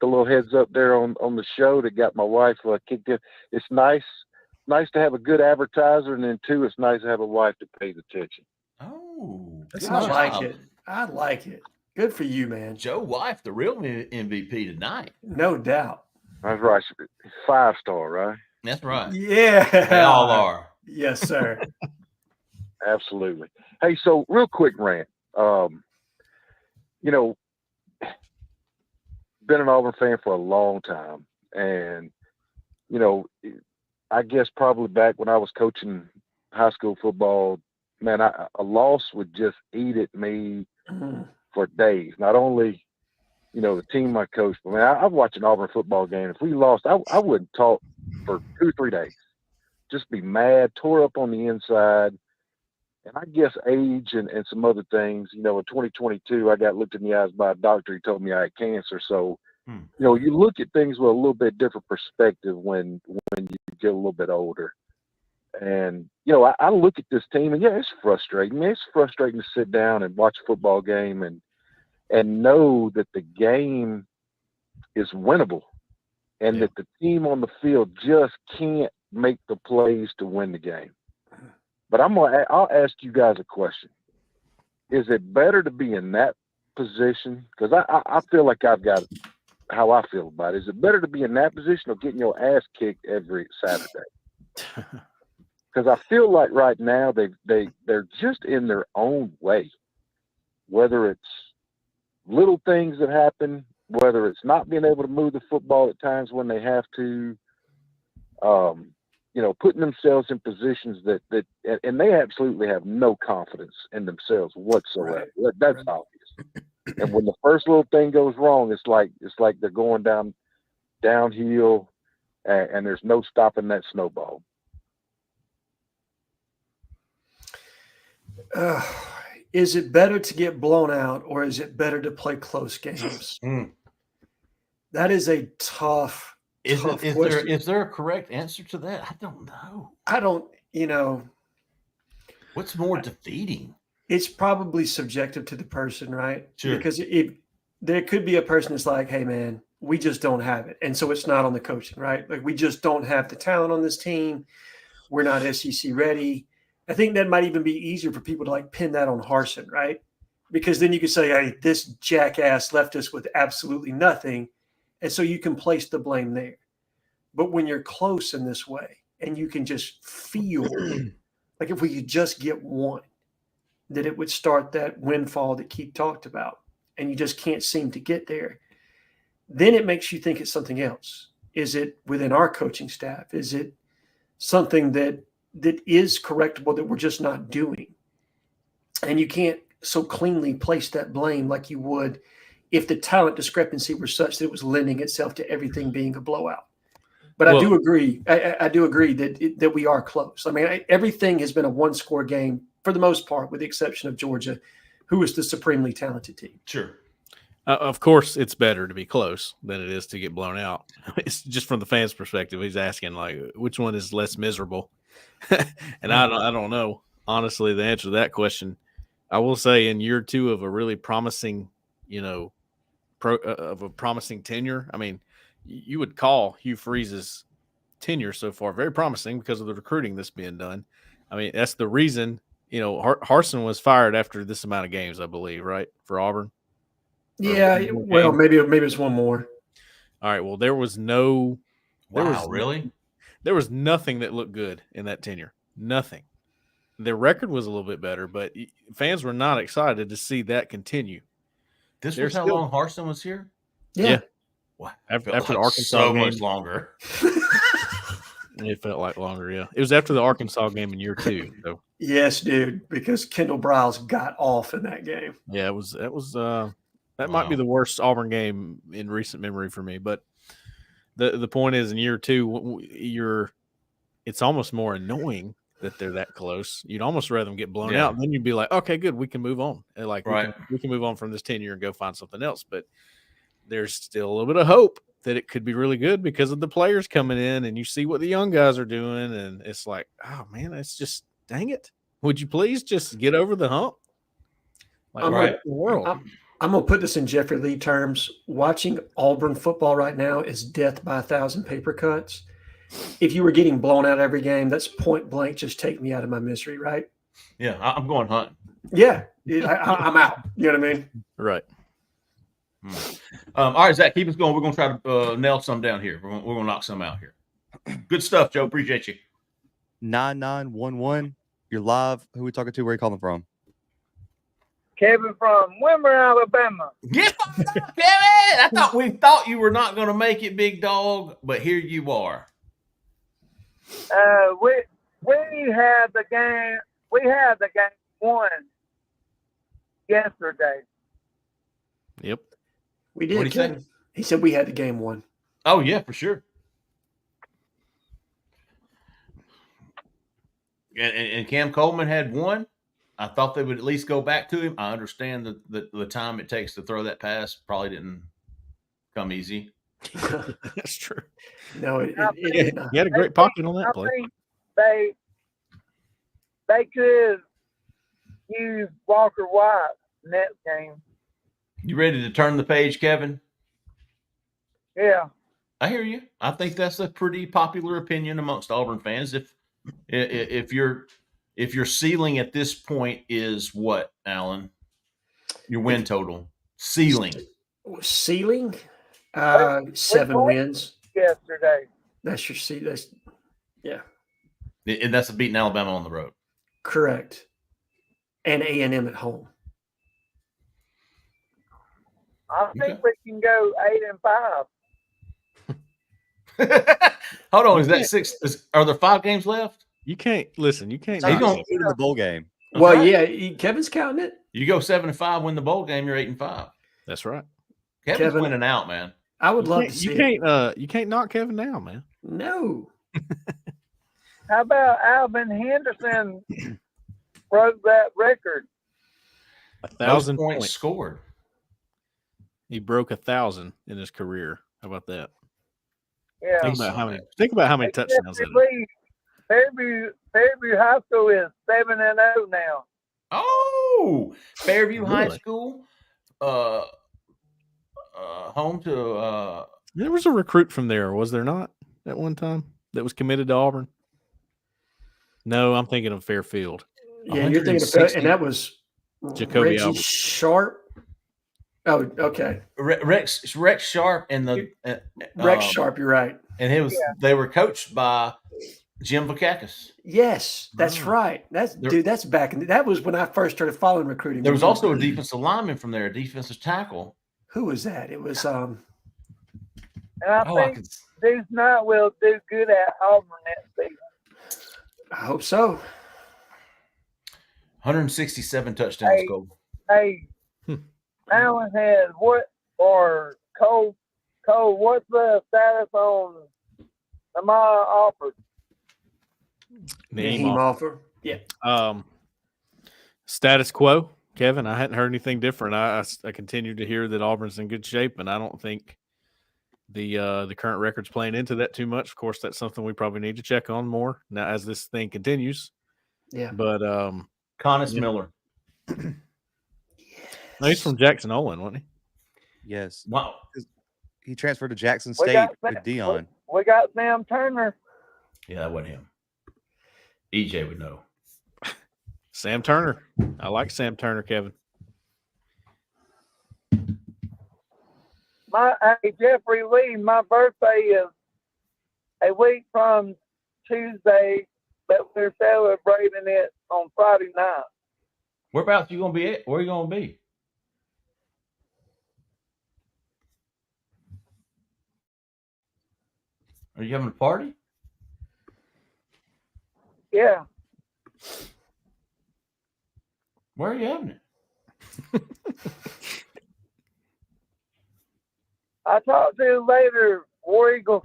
little heads up there on the show that got my wife kicked in. It's nice to have a good advertiser, and then two, it's nice to have a wife that pays attention. Oh, That's good I nice. like job. it. I like it. Good for you, man. Joe Wife, the real MVP tonight. No doubt. That's right. 5-star, right? That's right. Yeah. They all are. Yes, sir. Absolutely. Hey, so real quick rant. Been an Auburn fan for a long time, and I guess probably back when I was coaching high school football, man, a loss would just eat at me for days. Not only the team I coached, but man, I've watched an Auburn football game. If we lost, I wouldn't talk for 2-3 days. Just be mad, tore up on the inside. And I guess age and some other things, in 2022, I got looked in the eyes by a doctor. He told me I had cancer. So, you look at things with a little bit different perspective when you get a little bit older. And, I look at this team, and yeah, it's frustrating. It's frustrating to sit down and watch a football game and know that the game is winnable and that the team on the field just can't make the plays to win the game. But I'll ask you guys a question. Is it better to be in that position? Because I feel like I've got how I feel about it. Is it better to be in that position or getting your ass kicked every Saturday? Because I feel like right now they're just in their own way. Whether it's little things that happen, whether it's not being able to move the football at times when they have to, putting themselves in positions that and they absolutely have no confidence in themselves whatsoever. Right. That's obvious. And when the first little thing goes wrong, it's like they're going downhill, and there's no stopping that snowball. Is it better to get blown out, or is it better to play close games? That is a tough. Is there a correct answer to that? I don't know. What's more defeating? It's probably subjective to the person, right? Sure. Because there could be a person that's like, hey, man, we just don't have it. And so it's not on the coaching, right? Like, we just don't have the talent on this team. We're not SEC ready. I think that might even be easier for people to pin that on Harsin, right? Because then you could say, hey, this jackass left us with absolutely nothing. And so you can place the blame there. But when you're close in this way and you can just feel like if we could just get one, that it would start that windfall that Keith talked about, and you just can't seem to get there, then it makes you think it's something else. Is it within our coaching staff? Is it something that is correctable that we're just not doing? And you can't so cleanly place that blame like you would if the talent discrepancy were such that it was lending itself to everything being a blowout. But I do agree. I do agree that we are close. I mean, everything has been a one-score game for the most part, with the exception of Georgia, who is the supremely talented team. Sure. Of course, it's better to be close than it is to get blown out. It's just from the fans' perspective. He's asking, which one is less miserable? And I don't know. Honestly, the answer to that question I will say in year 2 of a really promising, of a promising tenure. I mean, you would call Hugh Freeze's tenure so far very promising because of the recruiting that's being done. I mean, that's the reason, Harsin was fired after this amount of games, I believe, right, for Auburn. Yeah, well, maybe it's one more. All right. Well, there was no. Really? There was nothing that looked good in that tenure. Nothing. Their record was a little bit better, but fans were not excited to see that continue. This was how long Harsin was here? Yeah. Wow. After the Arkansas so game, much longer. It felt like longer. Yeah, it was after the Arkansas game in year 2. So. Yes, dude, because Kendall Briles got off in that game. Yeah, that might be the worst Auburn game in recent memory for me. But the point is, in year 2, it's almost more annoying that they're that close. You'd almost rather them get blown out, and then you'd be like, okay, good, we can move on. And we can move on from this tenure and go find something else. But there's still a little bit of hope that it could be really good because of the players coming in, and you see what the young guys are doing, and it's like, oh man, it's just, dang it. Would you please just get over the hump? Like, what in the world? I'm going to put this in Jeffrey Lee terms. Watching Auburn football right now is death by 1,000 paper cuts. If you were getting blown out every game, that's point blank. Just take me out of my misery, right? Yeah, I'm going hunting. Yeah, I'm out. You know what I mean? Right. All right, Zach, keep us going. We're going to try to nail some down here. We're going to knock some out here. Good stuff, Joe. Appreciate you. 9911. You're live. Who are we talking to? Where are you calling from? Kevin from Wimmer, Alabama. Get fucked up, Kevin! We thought you were not going to make it, big dog, but here you are. We had the game. We had the game won yesterday. Yep. We did. What'd he say? He said we had the game won. Oh, yeah, for sure. And Cam Coleman had one. I thought they would at least go back to him. I understand that the time it takes to throw that pass probably didn't come easy. That's true. No, it did not. He had a great pocket on that play. I think they could use Walker White next game. You ready to turn the page, Kevin? Yeah. I hear you. I think that's a pretty popular opinion amongst Auburn fans. If your ceiling at this point is what, Alan? Your win total ceiling. Ceiling, 7 wins yesterday. That's your ceiling. Yeah. And that's beating Alabama on the road. Correct. And A&M at home. I think we can go 8-5. Hold on, is that 6? Are there 5 games left? You can't listen. You can't. He's going to the bowl game. Well, yeah, Kevin's counting it. You go 7-5, win the bowl game. You're 8-5. That's right. Kevin's winning out, man. I would love to see. You can't knock Kevin down, man. No. How about Alvin Henderson broke that record? 1,000 points scored. He broke 1,000 in his career. How about that? Yeah. Think about how many touchdowns that is. Fairview High School is 7-0 now. Oh, Fairview High School, home to. There was a recruit from there, was there not? At one time, that was committed to Auburn. No, I'm thinking of Fairfield. Yeah, you're thinking of Fairfield, and that was Jacoby Reggie Albert. Sharp. Oh, okay. Rex Sharp and the Rex Sharp. You're right. And they were coached by Jim Vakakis. Yes, that's right. That's back in. That was when I first started following recruiting. There was also a defensive lineman from there, a defensive tackle. Who was that? It was And I think Deuce Knight will do good at Auburn next season. I hope so. 167 touchdowns goal. Hey, Allen has Cole, what's the status on Amaya Alford? Name offer. Yeah. Status quo, Kevin. I hadn't heard anything different. I continue to hear that Auburn's in good shape, and I don't think the current record's playing into that too much. Of course, that's something we probably need to check on more now as this thing continues. Yeah. But Connis Miller. No, he's from Jackson Olin, wasn't he? Yes. Wow. He transferred to Jackson We State got with Sam- Dion. We got Sam Turner. Yeah, that wasn't him. EJ would know. Sam Turner. I like Sam Turner, Kevin. Hey, Jeffrey Lee, my birthday is a week from Tuesday, but we're celebrating it on Friday night. Whereabouts you gonna be at? Where you gonna be? Are you having a party? Yeah. Where are you having it? I'll talk to you later, War Eagle.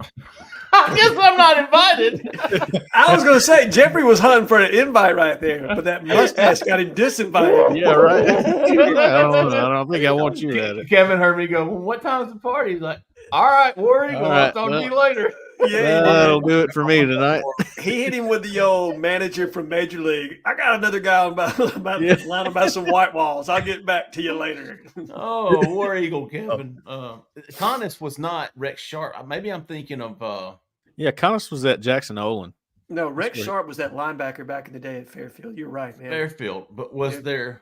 I guess I'm not invited. I was going to say Jeffrey was hunting for an invite right there, but that mustache got him disinvited. Yeah, right. I don't think I want you at it. Kevin heard me go, well, what time is the party? He's like, all right, War Eagle, All I'll right, talk well. to you later. Yeah, That'll do it for me tonight. he hit him with the old manager from Major League. I got another guy lying about some white walls. I'll get back to you later. Oh, War Eagle, Kevin. Connis was not Rex Sharp. Maybe I'm thinking of Yeah, Connis was at Jackson Olin. No, Rex Sharp was that linebacker back in the day at Fairfield. You're right, man. Fairfield, but was there?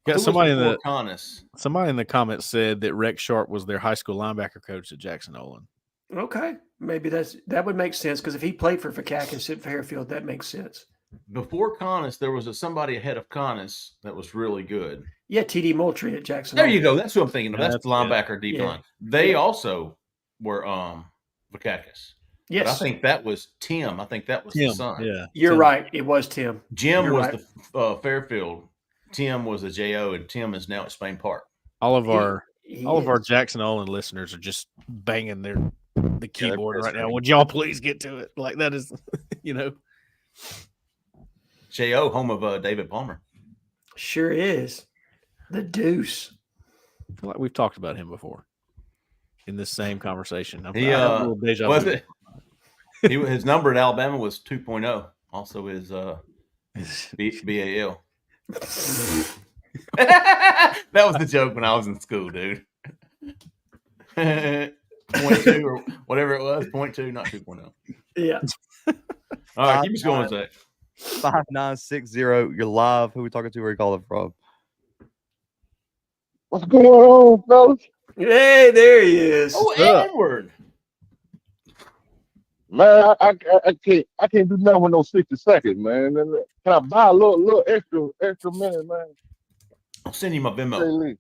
Got who somebody was in before the Connis? somebody in the comments said that Rex Sharp was their high school linebacker coach at Jackson Olin. Okay, maybe that would make sense because if he played for Fakakis at Fairfield, that makes sense. Before Connis, there was somebody ahead of Connis that was really good. Yeah, TD Moultrie at Jackson. There you go. That's what I'm thinking of. That's That's the linebacker deep Yeah. line. They also were Vakakis. Yes, But I think that was Tim. I think that was the son. Yeah. you're Tim. right. It was Tim. Jim You're was right. the Fairfield. Tim was the JO, and Tim is now at Spain Park. All of our He all of our is. Jackson Olin listeners are just banging the keyboard right now. frustrating. Would y'all please get to it? Like that is, you know. JO, home of David Palmer. Sure is. The Deuce. I feel like we've talked about him before in this same conversation. I He have a little deja was vu. it? His number at Alabama was 2.0. Also his BAL. That was the joke when I was in school, dude. 0.2 or whatever it was. 0.2, not 2.0. Yeah. All right, keep us going, Zach. 5960. You're live. Who we talking to? Where you calling from? What's going on, fellas? Hey, there he is. Oh, up? Edward. Man, I can't do nothing with no 60 seconds, man. Can I buy a little extra minute, man? I'll send you my Say Venmo. Lee.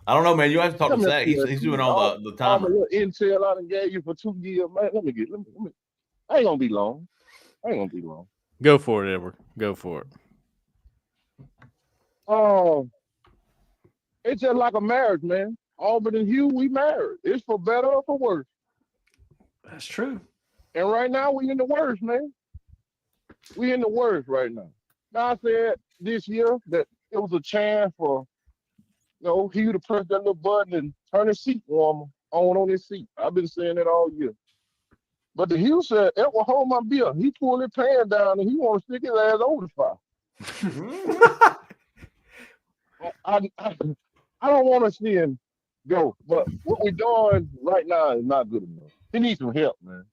I don't know, man. You have to talk Come to here, Zach. He's doing all the All timer. the little intel I done gave you for 2 years, man. Let me. I ain't gonna be long. Go for it, Edward. Go for it. It's just like a marriage, man. Auburn and Hugh, we married. It's for better or for worse. That's true. And right now, we in the worst, man. We in the worst right now. Now, I said this year that it was a chance for, Hugh to press that little button and turn his seat warmer on his seat. I've been saying that all year. But the Hugh said, it will hold my beer. He pulled his pan down and he want to stick his ass over the fire. I don't want to see him go, but what we're doing right now is not good enough. He needs some help, man.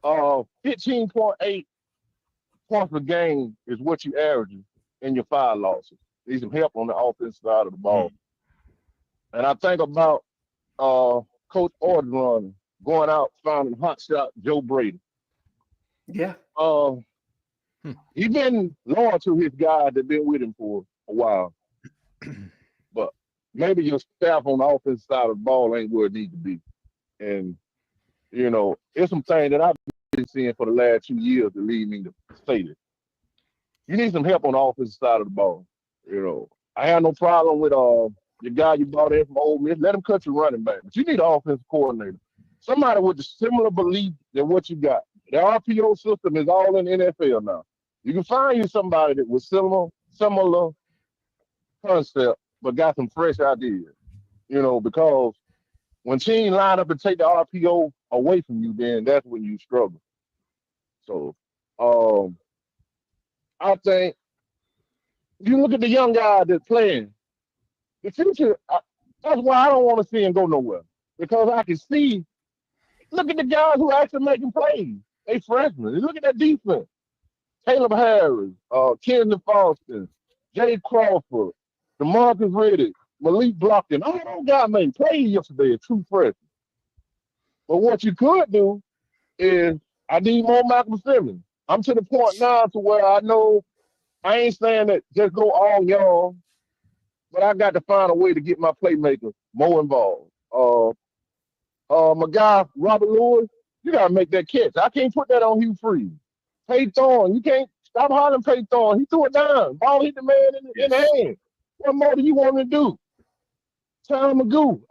15.8 points per game is what you averaging in your 5 losses. Need some help on the offensive side of the ball. And I think about Coach Orgeron going out finding hot shot Joe Brady. Yeah. He's been loyal to his guy that been with him for a while. But maybe your staff on the offensive side of the ball ain't where it needs to be. And, it's some things that I've been seeing for the last 2 years that lead me to say this. You need some help on the offensive side of the ball. I have no problem with the guy you brought in from Ole Miss. Let him cut your running back. But you need an offensive coordinator. Somebody with a similar belief than what you got. The RPO system is all in the NFL now. You can find you somebody that was similar concept, but got some fresh ideas. Because when teams line up and take the RPO away from you, then that's when you struggle. So I think You look at the young guys that's playing. The future, that's why I don't want to see him go nowhere. Because I can see, look at the guys who are actually making plays. They freshmen. Look at that defense. Caleb Harris, Kennedy Foster, Jay Crawford, DeMarcus Riddick, Malik Blockton. All those guys made plays yesterday, true freshmen. But what you could do is, I need more Malcolm Simmons. I'm to the point now to where I know I ain't saying that just go all y'all, but I got to find a way to get my playmakers more involved. My guy, Robert Lewis, you got to make that catch. I can't put that on Hugh Freeze. Pay Thorne, you can't stop hollering Pay Thorne. He threw it down. Ball hit the man in the hand. What more do you want me to do? Tom Magoo,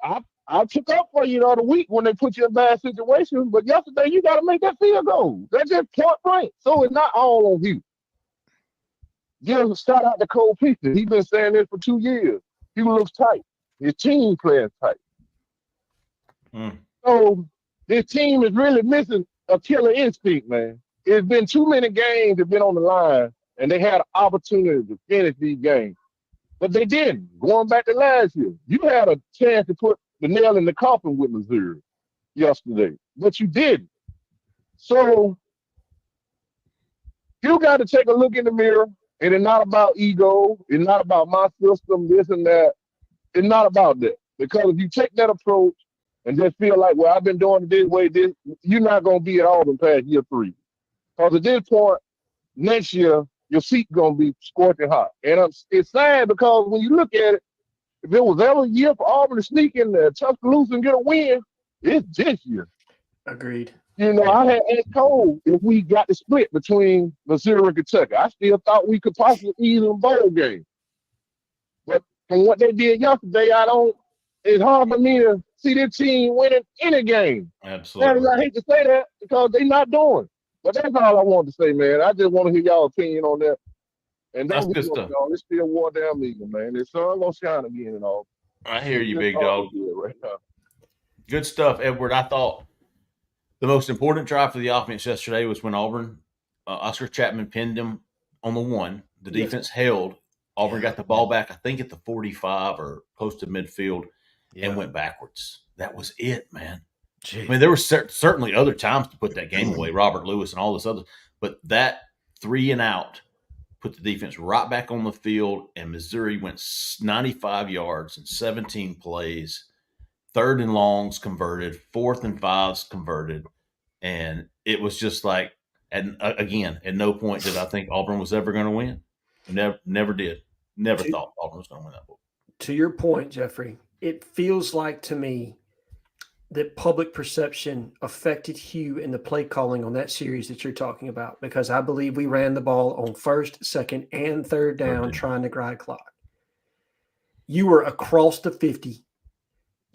I took up for you the other week when they put you in bad situations, but yesterday you got to make that field goal. That's just point blank. So it's not all on you. Give a shout out to Cole Pinkston. He's been saying this for 2 years. He looks tight. His team playing tight. So this team is really missing a killer instinct, man. It's been too many games that have been on the line, and they had an opportunity to finish these games. But they didn't. Going back to last year, you had a chance to put the nail in the coffin with Missouri yesterday, but you didn't. So you got to take a look in the mirror, and it's not about ego. It's not about my system, this and that. It's not about that. Because if you take that approach and just feel like, well, I've been doing it this way, you're not going to be at Auburn past year 3. Because at this point, next year, your seat's going to be scorching hot. And it's sad because when you look at it, if it was ever a year for Auburn to sneak in the Tuscaloosa and get a win, it's this year. Agreed. You know, I had asked Cole if we got the split between Missouri and Kentucky. I still thought we could possibly ease in a bowl game. But from what they did yesterday, it's hard for me to see their team winning any game. Absolutely. And I hate to say that because they're not doing. But that's all I wanted to say, man. I just want to hear y'all opinion on that. And that's good stuff. Y'all. It's still war down legal, man. The sun gonna shine again and all. I hear you, big dog. Right now. Good stuff, Edward. I thought the most important drive for the offense yesterday was when Auburn, Oscar Chapman pinned him on the 1. The defense held. Auburn got the ball back, I think, at the 45 or close to midfield, and went backwards. That was it, man. Jeez. I mean, there were certainly other times to put that game away, Robert Lewis and all this other, but that 3 and out put the defense right back on the field, and Missouri went 95 yards in 17 plays, 3rd and longs converted, 4th and 5s converted, and it was just like, and again, at no point did I think Auburn was ever going to win. Never did. Never thought Auburn was going to win that ball. To your point, Jeffrey, it feels like to me that public perception affected Hugh in the play calling on that series that you're talking about, because I believe we ran the ball on 1st, 2nd, and 3rd down trying to grind clock. You were across the 50.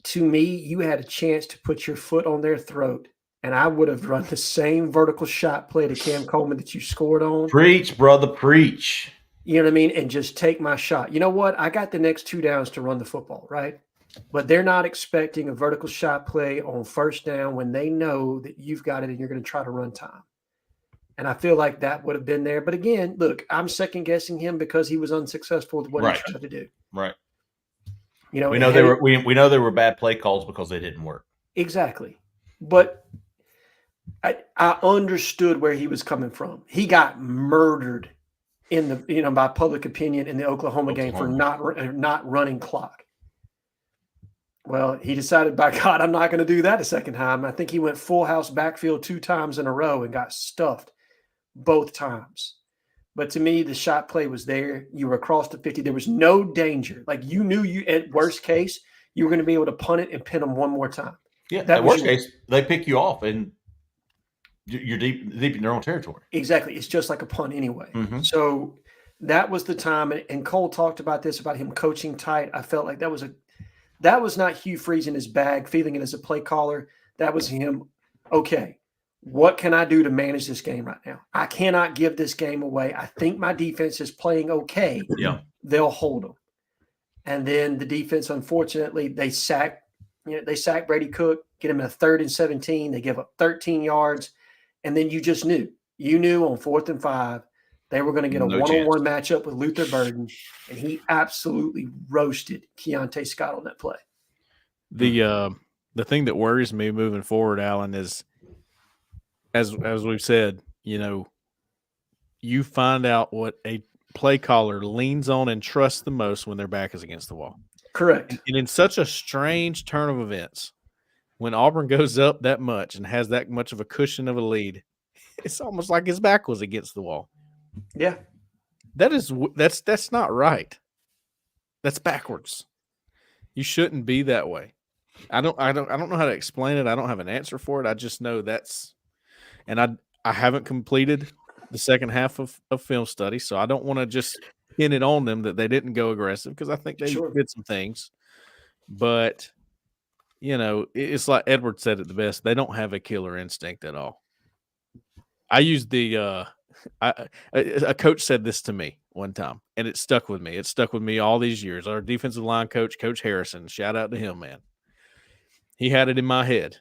To me, you had a chance to put your foot on their throat, and I would have run the same vertical shot play to Cam Coleman that you scored on. Preach, brother, preach. You know what I mean? And just take my shot. You know what? I got the next 2 downs to run the football, right? But they're not expecting a vertical shot play on 1st down when they know that you've got it and you're going to try to run time. And I feel like that would have been there. But again, look, I'm second guessing him because he was unsuccessful with what he tried to do. Right. You know, we know there were bad play calls because they didn't work. Exactly. But I understood where he was coming from. He got murdered in the by public opinion in the Oklahoma game for not running clock. Well, he decided, by God, I'm not going to do that a second time. I think he went full house backfield 2 times in a row and got stuffed both times. But to me, the shot play was there. You were across the 50. There was no danger. Like, you knew at worst case, you were going to be able to punt it and pin them one more time. Yeah, at worst case, they pick you off and you're deep in their own territory. Exactly. It's just like a punt anyway. Mm-hmm. So that was the time. And Cole talked about this, about him coaching tight. I felt like that was not Hugh Freeze in his bag, feeling it as a play caller. That was him. Okay, what can I do to manage this game right now? I cannot give this game away. I think my defense is playing okay. Yeah, they'll hold them. And then the defense, unfortunately, they sack Brady Cook, get him in a 3rd and 17. They give up 13 yards. And then you just knew. You knew on 4th and 5 They were going to get a No one-on-one matchup with Luther Burden, and he absolutely roasted Keontae Scott on that play. The thing that worries me moving forward, Alan, is as we've said, you find out what a play caller leans on and trusts the most when their back is against the wall. Correct. And in such a strange turn of events, when Auburn goes up that much and has that much of a cushion of a lead, it's almost like his back was against the wall. Yeah. That's not right. That's backwards. You shouldn't be that way. I don't know how to explain it. I don't have an answer for it. I just know and I haven't completed the second half of film study, so I don't want to just pin it on them that they didn't go aggressive, because I think they did some things. But it's like Edward said it the best. They don't have a killer instinct at all. I used a coach said this to me one time, and it stuck with me. It stuck with me all these years. Our defensive line coach, Coach Harrison, shout out to him, man. He had it in my head.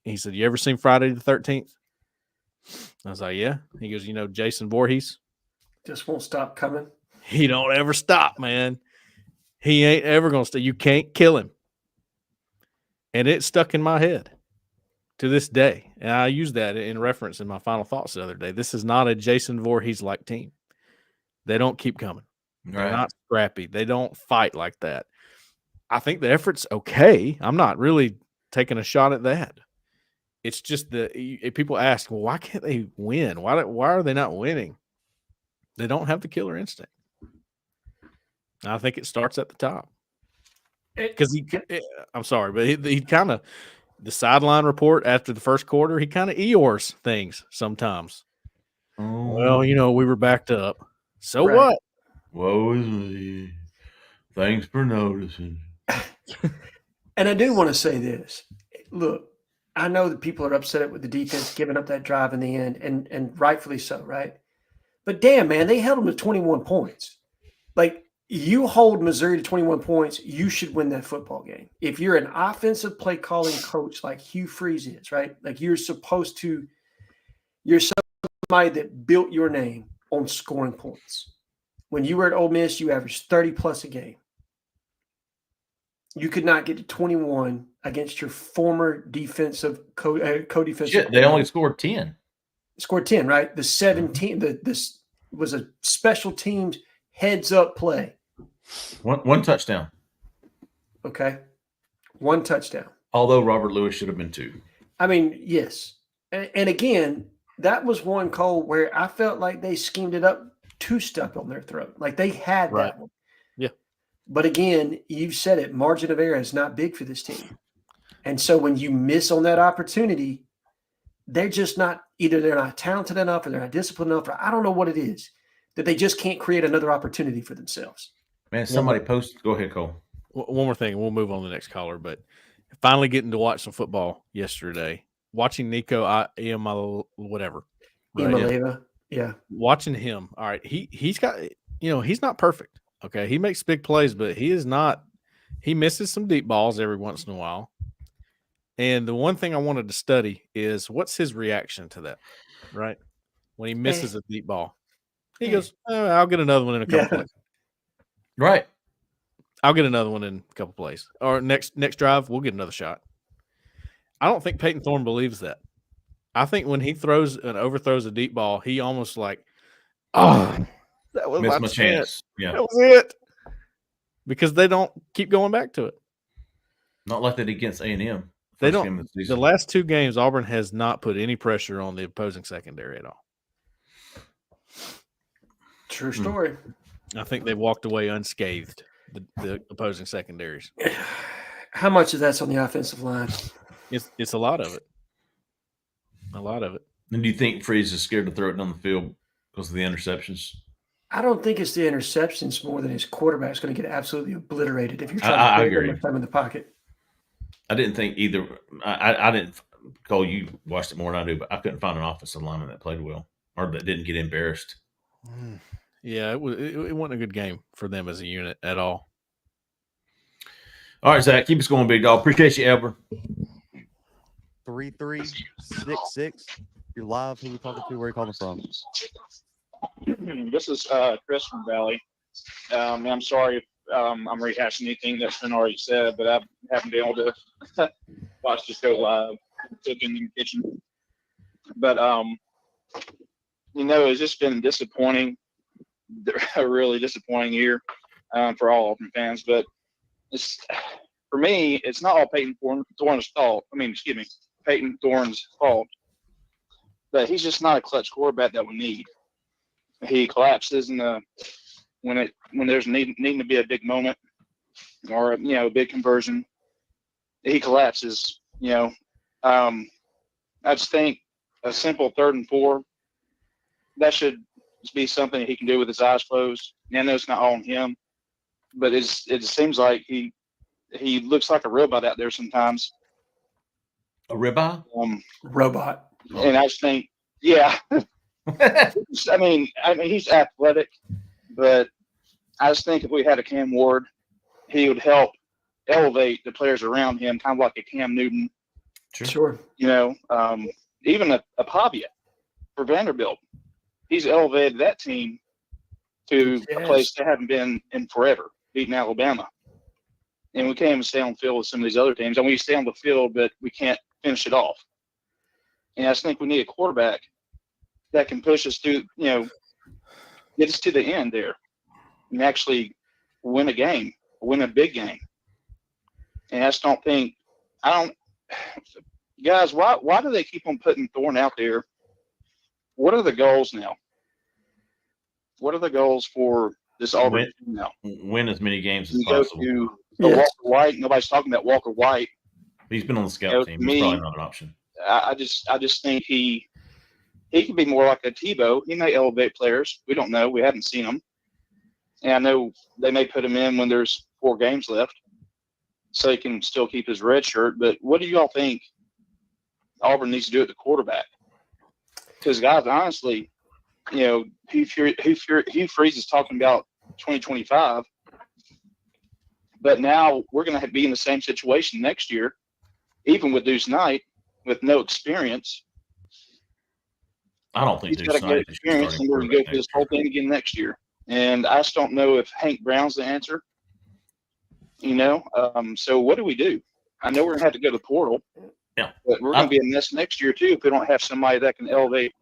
He said, "You ever seen Friday the 13th?" I was like, "Yeah." He goes, Jason Voorhees just won't stop coming. He don't ever stop, man. He ain't ever going to stop. You can't kill him. And it stuck in my head to this day. And I used that in reference in my final thoughts the other day. This is not a Jason Voorhees-like team. They don't keep coming. They're not scrappy. They don't fight like that. I think the effort's okay. I'm not really taking a shot at that. It's just people ask, well, why can't they win? Why are they not winning? They don't have the killer instinct. I think it starts at the top. Because I'm sorry, but he kind of, the sideline report after the first quarter, he kind of Eeyores things sometimes. Oh. Well, we were backed up. So what? Woe is me. Thanks for noticing. And I do want to say this. Look, I know that people are upset with the defense giving up that drive in the end, and rightfully so, right? But damn, man, they held them to 21 points. Like, you hold Missouri to 21 points, you should win that football game. If you're an offensive play calling coach like Hugh Freeze is, right? Like, you're somebody that built your name on scoring points. When you were at Ole Miss, you averaged 30 plus a game. You could not get to 21 against your former defensive co-defensive. Shit, they only scored 10. Scored 10, right? The 17. This was a special teams heads-up play. One touchdown. Okay. One touchdown. Although Robert Lewis should have been 2. I mean, yes. And again, that was one, Cole, where I felt like they schemed it up too stuck on their throat. Like they had that one. Yeah. But again, you've said it, margin of error is not big for this team. And so when you miss on that opportunity, they're just not, either they're not talented enough or they're not disciplined enough, or I don't know what it is, that they just can't create another opportunity for themselves. Man, somebody posted. Go ahead, Cole. One more thing, and we'll move on to the next caller. But finally getting to watch some football yesterday, watching Nico whatever. Right? Yeah. Watching him. All right. He's got, he's not perfect. Okay. He makes big plays, but he misses some deep balls every once in a while. And the one thing I wanted to study is what's his reaction to that, right? When he misses a deep ball. He goes, I'll get another one in a couple plays. Right. I'll get another one in a couple plays. Or next drive, we'll get another shot. I don't think Peyton Thorne believes that. I think when he throws and overthrows a deep ball, he almost like, that was my chance. Yeah. That was it. Because they don't keep going back to it. Not like that against A&M. They don't. The last 2 games, Auburn has not put any pressure on the opposing secondary at all. True story. I think they walked away unscathed, the opposing secondaries. How much of that's on the offensive line? It's a lot of it. A lot of it. And do you think Freeze is scared to throw it down the field because of the interceptions? I don't think it's the interceptions more than his quarterback's going to get absolutely obliterated if you're trying to put him in the pocket. I didn't think either. I didn't. Cole, you watched it more than I do, but I couldn't find an offensive lineman that played well or that didn't get embarrassed. Yeah, it wasn't a good game for them as a unit at all. All right, Zach, keep us going, big dog. Appreciate you, Albert. 3366. You're live. Who are we talking to? Where are you calling from? This is Chris from Valley. I'm sorry if I'm rehashing anything that's been already said, but I haven't been able to watch the show live, cooking in the kitchen. But it's just been disappointing, a really disappointing year for all Auburn fans. But for me, it's not all Peyton Thorne's fault. Peyton Thorne's fault. But he's just not a clutch quarterback that we need. He collapses when there's needing to be a big moment or a big conversion. He collapses. I just think a simple 3rd and 4, that should be something he can do with his eyes closed. And I know it's not all on him, but it seems like he looks like a robot out there sometimes. A ribeye? Robot. And I just think, yeah. He's athletic, but I just think if we had a Cam Ward, he would help elevate the players around him, kind of like a Cam Newton. Sure. Even a Pavia for Vanderbilt. He's elevated that team to a place they haven't been in forever, beating Alabama. And we can't even stay on the field with some of these other teams. We stay on the field, but we can't finish it off. And I just think we need a quarterback that can push us to, get us to the end there and actually win a game, win a big game. And I just don't think guys, why do they keep on putting Thorne out there? What are the goals now? What are the goals for this Auburn team now? Win as many games as you possible. Go to Walker White. Nobody's talking about Walker White. He's been on the scout team. He's probably not an option. I just think he could be more like a Tebow. He may elevate players. We don't know. We haven't seen him. And I know they may put him in when there's 4 games left so he can still keep his red shirt. But what do y'all think Auburn needs to do at the quarterback? Because, guys, honestly, Hugh Freeze is talking about 2025. But now we're going to be in the same situation next year, even with Deuce Knight, with no experience. I don't think he's got to get experience, and we're going to go through this whole thing again next year. And I just don't know if Hank Brown's the answer. So what do we do? I know we're going to have to go to the portal. Yeah, but we're going to be a mess next year too if we don't have somebody that can elevate,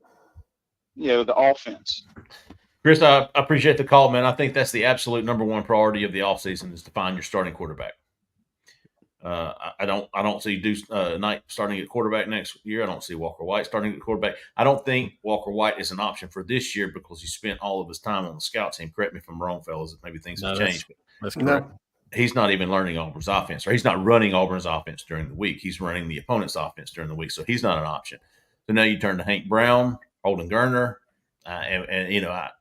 the offense. Chris, I appreciate the call, man. I think that's the absolute number one priority of the offseason is to find your starting quarterback. I don't see Deuce Knight starting at quarterback next year. I don't see Walker White starting at quarterback. I don't think Walker White is an option for this year because he spent all of his time on the scout team. Correct me if I'm wrong, fellas. Maybe things have changed. That's correct. No. He's not even learning Auburn's offense, or he's not running Auburn's offense during the week. He's running the opponent's offense during the week, so he's not an option. So now you turn to Hank Brown, Holden Gerner, and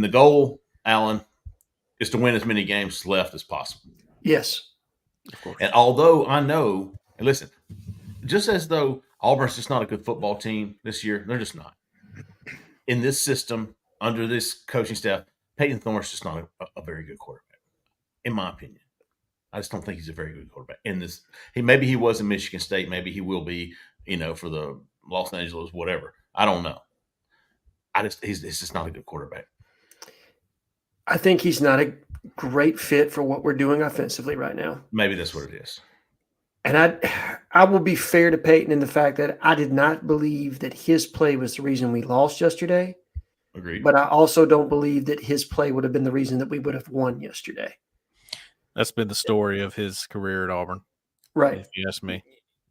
the goal, Alan, is to win as many games left as possible. Yes. And although I know, and listen, just as though Auburn's just not a good football team this year, they're just not. In this system, under this coaching staff, Peyton Thorne's just not a very good quarterback, in my opinion. I just don't think he's a very good quarterback. Maybe he was in Michigan State, maybe he will be, for the Los Angeles, whatever. I don't know. He's just not a good quarterback. I think he's not a great fit for what we're doing offensively right now. Maybe that's what it is. And I will be fair to Peyton in the fact that I did not believe that his play was the reason we lost yesterday. Agreed. But I also don't believe that his play would have been the reason that we would have won yesterday. That's been the story of his career at Auburn. Right. If you ask me.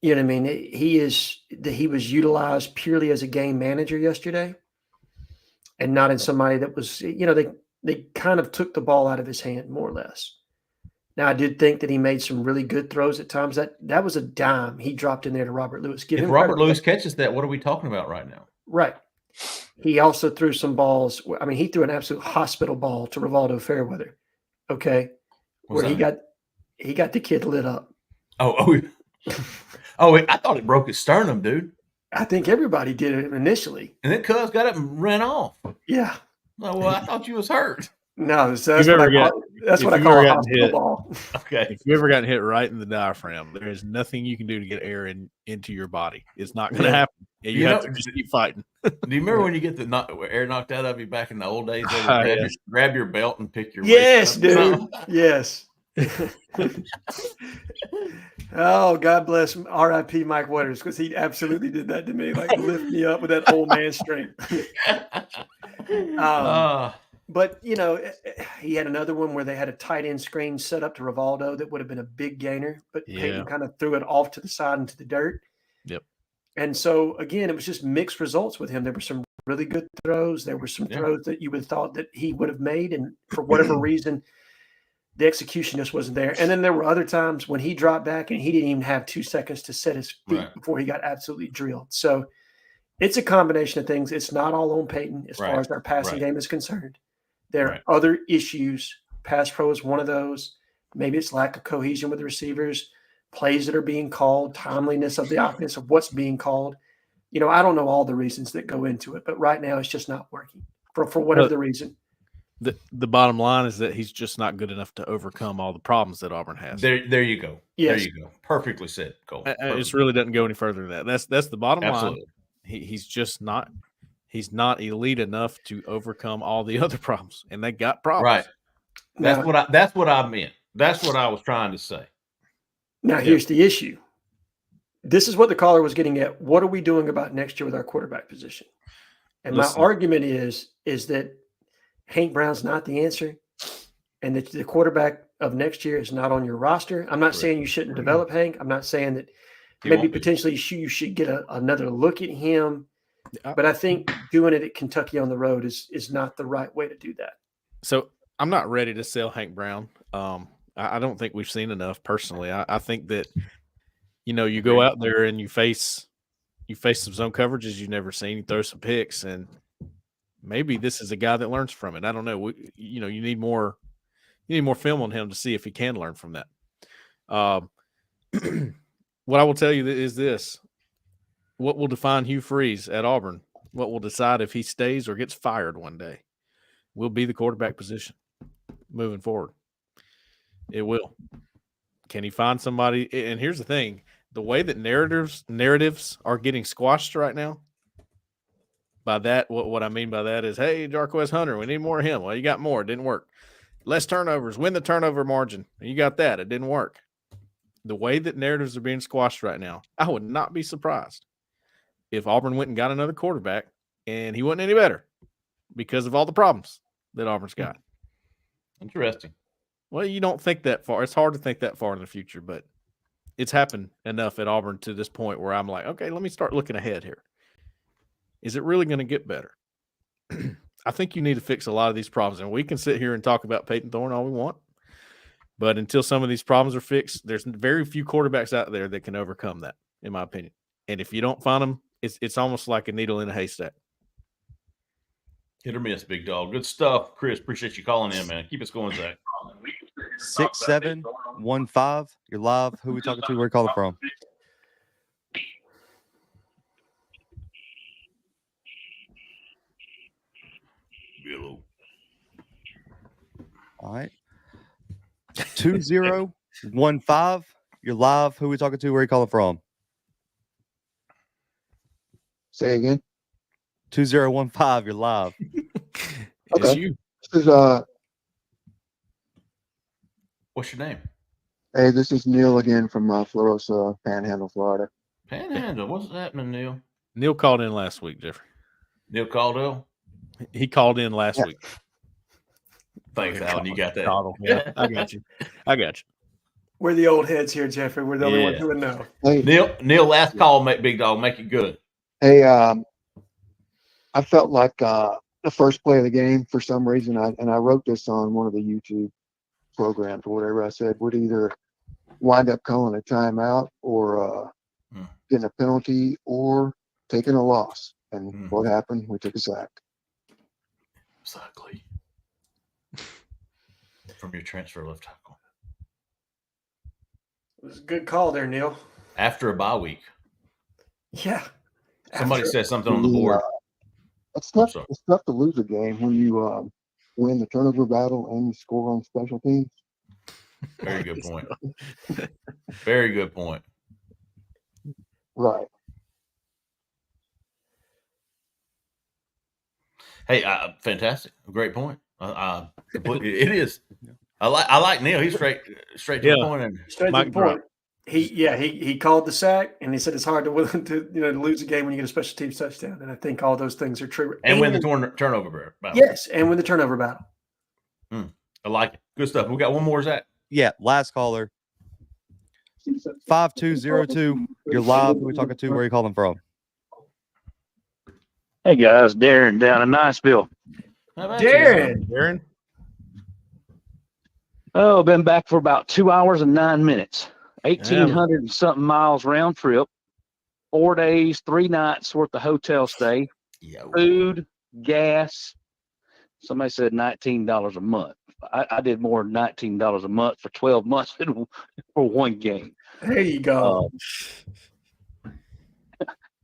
You know what I mean? He was utilized purely as a game manager yesterday and not in somebody that was, they kind of took the ball out of his hand more or less. Now, I did think that he made some really good throws at times. That was a dime he dropped in there to Robert Lewis. If Robert Lewis catches that, what are we talking about right now? Right. He also threw some balls. I mean, he threw an absolute hospital ball to Rivaldo Fairweather. Okay. Where he got the kid lit up. Oh, I thought it broke his sternum, dude. I think everybody did it initially. And then Cuz got up and ran off. Yeah. Oh, well, I thought you was hurt. No, you've That's what I you've call ever a gotten hospital hit, ball. Okay. if you ever gotten hit right in the diaphragm, there is nothing you can do to get air into your body. It's not going to Yeah. happen. And you have to just keep fighting. Do you remember when you get the air knocked out of you back in the old days? They would Ah, grab, yes. grab your belt and pick your Yes, waist up or dude. Yes. Oh, God bless R.I.P. Mike Waters, because he absolutely did that to me. Like lift me up with that old man strength. But he had another one where they had a tight end screen set up to Rivaldo that would have been a big gainer, but Peyton kind of threw it off to the side into the dirt. Yep. And so again, it was just mixed results with him. There were some really good throws. There were some throws that you would have thought that he would have made, and for whatever reason, the execution just wasn't there. And then there were other times when he dropped back and he didn't even have 2 seconds to set his feet before he got absolutely drilled. So it's a combination of things. It's not all on Peyton as far as our passing game is concerned. There are other issues. Pass pro is one of those. Maybe it's lack of cohesion with the receivers, plays that are being called, timeliness of the offense of what's being called. I don't know all the reasons that go into it, but right now it's just not working for whatever the reason. The bottom line is that he's just not good enough to overcome all the problems that Auburn has. There you go. Yes. There you go. Perfectly said, Cole. It really doesn't go any further than that. That's the bottom Absolutely. line. He's just not. He's not elite enough to overcome all the other problems, and they got problems. Right. That's what I meant. That's what I was trying to say. Now here's the issue. This is what the caller was getting at. What are we doing about next year with our quarterback position? And my argument is that Hank Brown's not the answer, and that the quarterback of next year is not on your roster. I'm not saying you shouldn't develop Hank. I'm not saying that maybe potentially you should get another look at him. But I think doing it at Kentucky on the road is not the right way to do that. So I'm not ready to sell Hank Brown. I don't think we've seen enough personally. I think that, you go out there and you face some zone coverages you've never seen, you throw some picks, and maybe this is a guy that learns from it. I don't know. You need more film on him to see if he can learn from that. What I will tell you is this. What will define Hugh Freeze at Auburn, what will decide if he stays or gets fired one day, will be the quarterback position moving forward. It will. Can he find somebody? And here's the thing. The way that narratives are getting squashed right now, by that, what I mean by that is, hey, Jarquez Hunter, we need more of him. Well, you got more. It didn't work. Less turnovers. Win the turnover margin. And you got that. It didn't work. The way that narratives are being squashed right now, I would not be surprised if Auburn went and got another quarterback and he wasn't any better because of all the problems that Auburn's got. Interesting. Well, you don't think that far. It's hard to think that far in the future, but it's happened enough at Auburn to this point where I'm like, okay, let me start looking ahead here. Is it really going to get better? I think you need to fix a lot of these problems. And we can sit here and talk about Peyton Thorne all we want, but until some of these problems are fixed, there's very few quarterbacks out there that can overcome that, in my opinion. And if you don't find them, it's almost like a needle in a haystack. Hit or miss, big dog. Good stuff. Chris, appreciate you calling in, man. Keep us going, Zach. 6715. You're live. Who we talking to? Where you calling from? Hello. All right. 2015. You're live. Who we talking to? Where you calling from? Say again. 2015. You're live. Okay. You. This is What's your name? Hey, this is Neil again from Florosa, Panhandle, Florida. Panhandle. What's happening, Neil? Neil called in last week, Jeffrey. Neil Caldwell? He called in last week. Thanks, Alan. You got that. Yeah, I got you. We're the old heads here, Jeffrey. We're the only ones who would know. Hey, Neil, last call, big dog. Make it good. hey, I felt like the first play of the game for some reason, I wrote this on one of the YouTube programs or whatever. I said would either wind up calling a timeout or getting a penalty or taking a loss. And what happened? We took a sack. Exactly. From your transfer left tackle. It was a good call there, Neil. After a bye week. Yeah. Somebody said something on the board. It's tough to lose a game when you win the turnover battle and you score on special teams? Very good point. Very good point. Right. Hey, fantastic. Great point. It is. I like Neil. He's straight to the point. And Straight to the point. He called the sack, and he said it's hard to lose a game when you get a special teams touchdown. And I think all those things are true. And win the turnover battle. Yes, and win the turnover battle. I like it. Good stuff. We got one more, Zach. Yeah, last caller. 5202. You're live. Who are we talking to? Where are you calling from? Hey guys, Darren down in Niceville. Darren. Oh, been back for about 2 hours and 9 minutes. 1,800 and something miles round trip. 4 days, 3 nights worth of hotel stay. Food, gas. Somebody said $19 a month. I did more than $19 a month for 12 months for one game. There you go.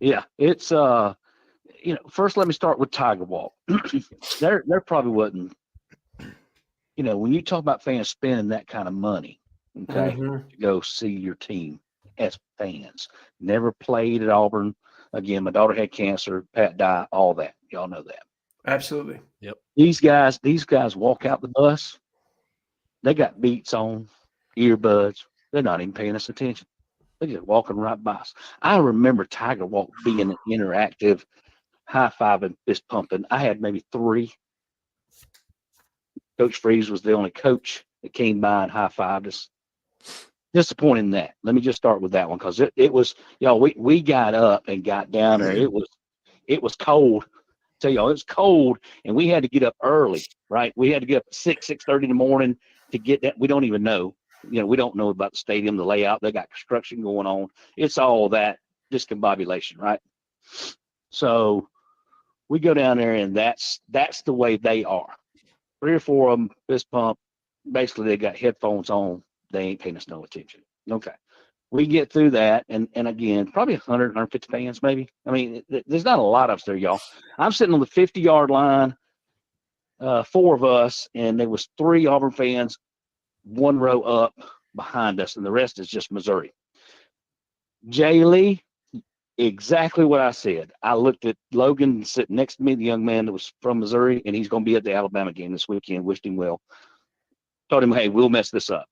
Yeah, it's first let me start with Tiger Walk. there probably wasn't, when you talk about fans spending that kind of money, okay, to go see your team as fans. Never played at Auburn. Again, my daughter had cancer, Pat died, all that. Y'all know that. Absolutely. Yep. These guys walk out the bus. They got beats on, earbuds. They're not even paying us attention. They're just walking right by us. I remember Tiger Walk being an interactive, high-fiving, fist pumping. I had maybe 3. Coach Freeze was the only coach that came by and high-fived us. Disappointing in that. Let me just start with that one because it was, we got up and got down there. It was cold. Tell y'all, it was cold, and we had to get up early, right? We had to get up at 6:30 in the morning to get that. We don't even know. We don't know about the stadium, the layout. They got construction going on. It's all that discombobulation, right? So we go down there, and that's the way they are. 3 or 4 of them, fist pump. Basically, they got headphones on. They ain't paying us no attention. Okay. We get through that, and again, probably 100, 150 fans, maybe. I mean, there's not a lot of us there, y'all. I'm sitting on the 50-yard line, 4 of us, and there was 3 Auburn fans, 1 row up behind us, and the rest is just Missouri. Jay Lee, exactly what I said. I looked at Logan sitting next to me, the young man that was from Missouri, and he's going to be at the Alabama game this weekend. Wished him well. Told him, hey, we'll mess this up.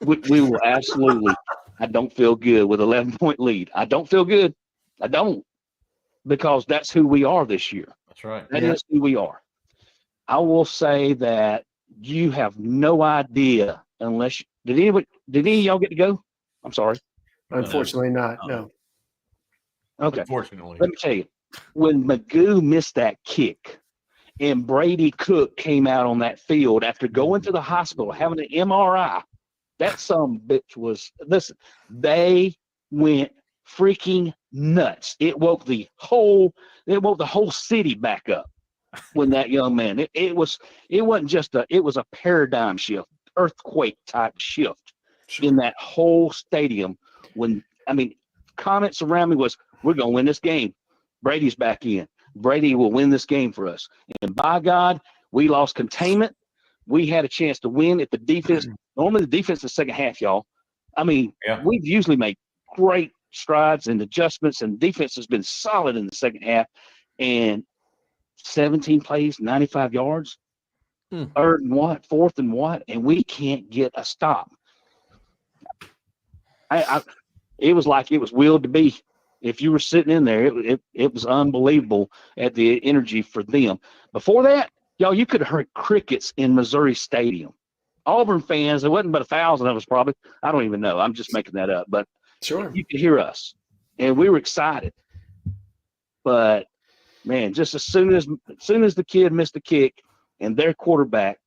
We will absolutely. I don't feel good with 11-point lead. I don't feel good. I don't, because that's who we are this year. That's right. That is who we are. I will say that you have no idea unless did any of y'all get to go? I'm sorry. Unfortunately, not. No. Okay. Unfortunately. Let me tell you, when Magoo missed that kick and Brady Cook came out on that field after going to the hospital having an MRI. That some bitch was, listen, they went freaking nuts. It woke the whole city back up when that young man, it wasn't just it was a paradigm shift, earthquake type shift in that whole stadium. Comments around me was, we're going to win this game. Brady's back in. Brady will win this game for us. And by God, we lost containment. We had a chance to win if the defense. Normally, the defense in the second half, y'all. We've usually made great strides and adjustments, and defense has been solid in the second half. And 17 plays, 95 yards, 3rd and what, 4th and what, and we can't get a stop. It was like it was willed to be. If you were sitting in there, it was unbelievable at the energy for them. Before that, y'all, you could have heard crickets in Missouri Stadium. Auburn fans, there wasn't but 1,000 of us probably. I don't even know. I'm just making that up. But sure, you could hear us. And we were excited. But, man, just as soon as the kid missed the kick and their quarterback,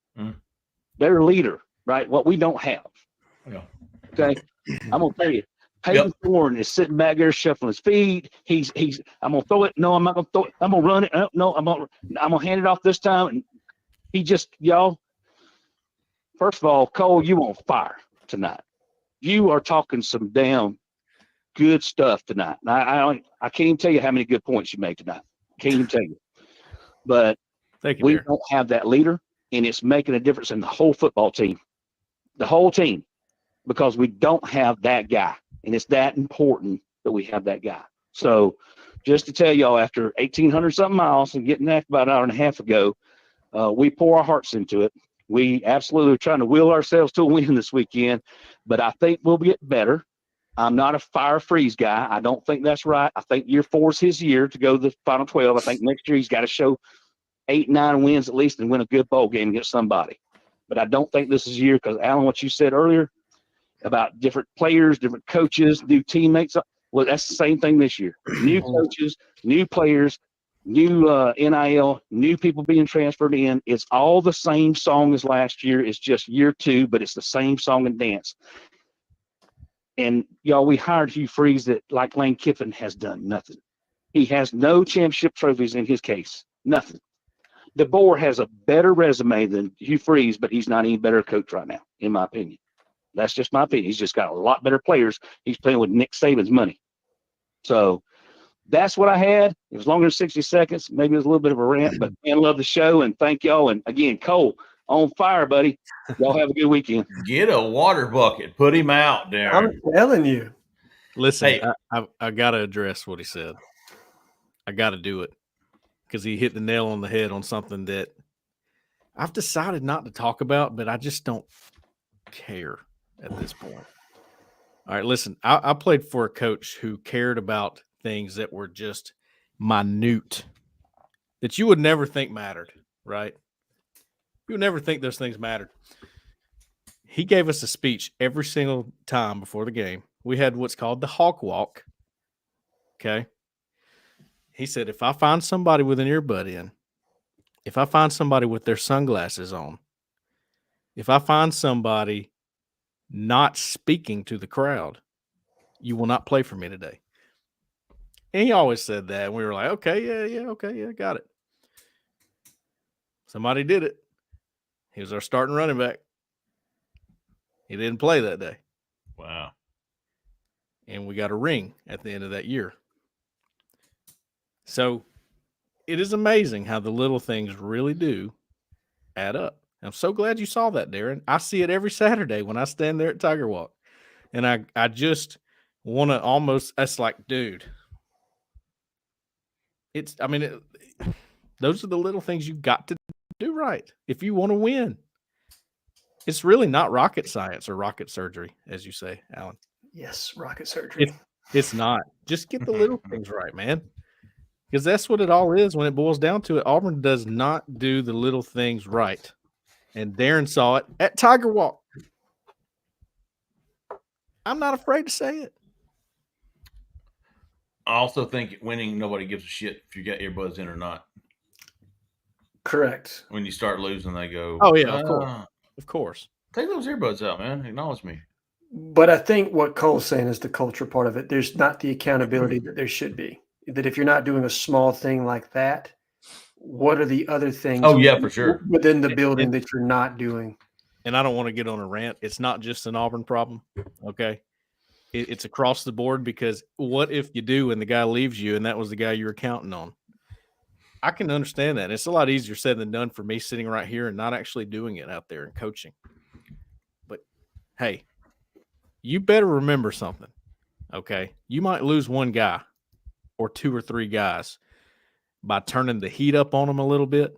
their leader, right, what we don't have. Yeah. Okay? I'm going to tell you. Peyton Thorne is sitting back there shuffling his feet. He's. I'm gonna throw it. No, I'm not gonna throw it. I'm gonna run it. No, I'm gonna hand it off this time. And he just, y'all. First of all, Cole, you on fire tonight. You are talking some damn good stuff tonight. And I can't even tell you how many good points you made tonight. Can't even tell you. But thank you, we don't have that leader. and it's making a difference in the whole football team, because we don't have that guy, and it's that important that we have that guy. So just to tell y'all, after 1,800 something miles and getting that about an hour and a half ago, we pour our hearts into it. We absolutely are trying to will ourselves to a win this weekend, but I think we'll get better. I'm not a fire freeze guy. I don't think that's right. I think year 4 is his year to go to the Final 12. I think next year he's got to show 8, 9 wins at least and win a good bowl game against somebody. But I don't think this is a year, because, Alan, what you said earlier about different players, different coaches, new teammates, well, that's the same thing this year. New coaches, new players, new NIL, new people being transferred in. It's all the same song as last year. It's just year 2, but it's the same song and dance. And, y'all, we hired Hugh Freeze that, like Lane Kiffin, has done nothing. He has no championship trophies in his case. Nothing. DeBoer has a better resume than Hugh Freeze, but he's not any better coach right now, in my opinion. That's just my opinion. He's just got a lot better players. He's playing with Nick Saban's money. So that's what I had. It was longer than 60 seconds. Maybe it was a little bit of a rant, but I love the show, and thank y'all. And again, Cole, on fire, buddy. Y'all have a good weekend. Get a water bucket. Put him out, Darren. I'm telling you. Listen, Hey. I got to address what he said. I got to do it, because he hit the nail on the head on something that I've decided not to talk about, but I just don't care at this point. All right, listen, I played for a coach who cared about things that were just minute, that you would never think mattered, right? You would never think those things mattered. He gave us a speech every single time before the game. We had what's called the Hawk Walk. Okay. He said, if I find somebody with an earbud in, if I find somebody with their sunglasses on, if I find somebody not speaking to the crowd, you will not play for me today. And he always said that. And we were like, okay, yeah, got it. Somebody did it. He was our starting running back. He didn't play that day. Wow. And we got a ring at the end of that year. So it is amazing how the little things really do add up. I'm so glad you saw that, Darren. I see it every Saturday when I stand there at Tiger Walk. And I just want to almost, that's like, dude, those are the little things you got to do right if you want to win. It's really not rocket science or rocket surgery, as you say, Alan. Yes, rocket surgery. It's not. Just get the little things right, man. Because that's what it all is when it boils down to it. Auburn does not do the little things right. And Darren saw it at Tiger Walk. I'm not afraid to say it. I also think winning, nobody gives a shit if you got earbuds in or not. Correct. When you start losing, they go, oh, yeah, of course. Of course. Take those earbuds out, man. Acknowledge me. But I think what Cole's saying is the culture part of it. There's not the accountability that there should be. That if you're not doing a small thing like that, what are the other things? Oh, yeah, for sure. Within the building that you're not doing. And I don't want to get on a rant. It's not just an Auburn problem, okay? It's across the board, because what if you do and the guy leaves you and that was the guy you were counting on? I can understand that. It's a lot easier said than done for me sitting right here and not actually doing it out there and coaching. But, hey, you better remember something, okay? You might lose one guy or 2 or 3 guys by turning the heat up on them a little bit.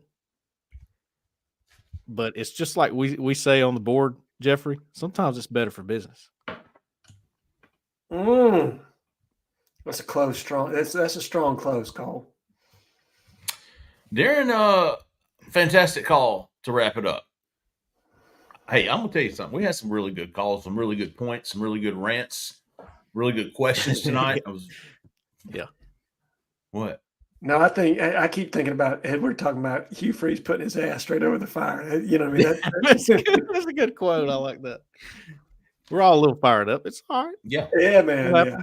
But it's just like we say on the board, Jeffrey, sometimes it's better for business. That's a close, strong. That's a strong close, Cole. Darren, fantastic call to wrap it up. Hey, I'm going to tell you something. We had some really good calls, some really good points, some really good rants, really good questions tonight. Yeah. What? No, I keep thinking about Edward talking about Hugh Freeze putting his ass straight over the fire. You know what I mean? That's a good quote. I like that. We're all a little fired up. It's all right. Yeah. Yeah, man. Yeah.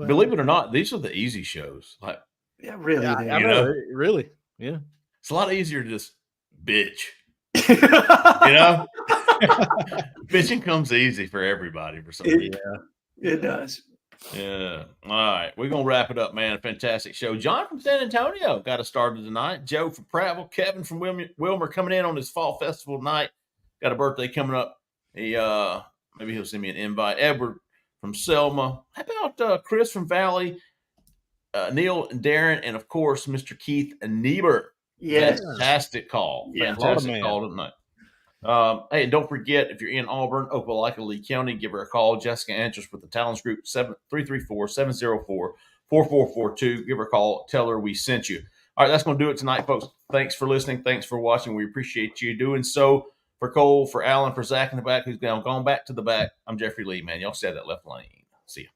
Believe it or not, these are the easy shows. Like, yeah, really. I know. Really. Yeah. It's a lot easier to just bitch. You know? Bitching comes easy for everybody for some reason. It does. Yeah. All right. We're going to wrap it up, man. A fantastic show. John from San Antonio got us started tonight. Joe from Prattville. Kevin from Wilmer coming in on his fall festival night. Got a birthday coming up. He maybe he'll send me an invite. Edward from Selma. How about Chris from Valley? Neil and Darren, and of course, Mr. Keith Niebuhr. Yes. Fantastic call. Yeah. Fantastic call tonight. Hey, and don't forget, if you're in Auburn, Opelika, Lee County, give her a call. Jessica answers with the Talents Group, 334-704-4442. Give her a call. Tell her we sent you. All right, that's going to do it tonight, folks. Thanks for listening. Thanks for watching. We appreciate you doing so. For Cole, for Alan, for Zach in the back, who's now gone back to the back, I'm Jeffrey Lee, man. Y'all stay at that left lane. See ya.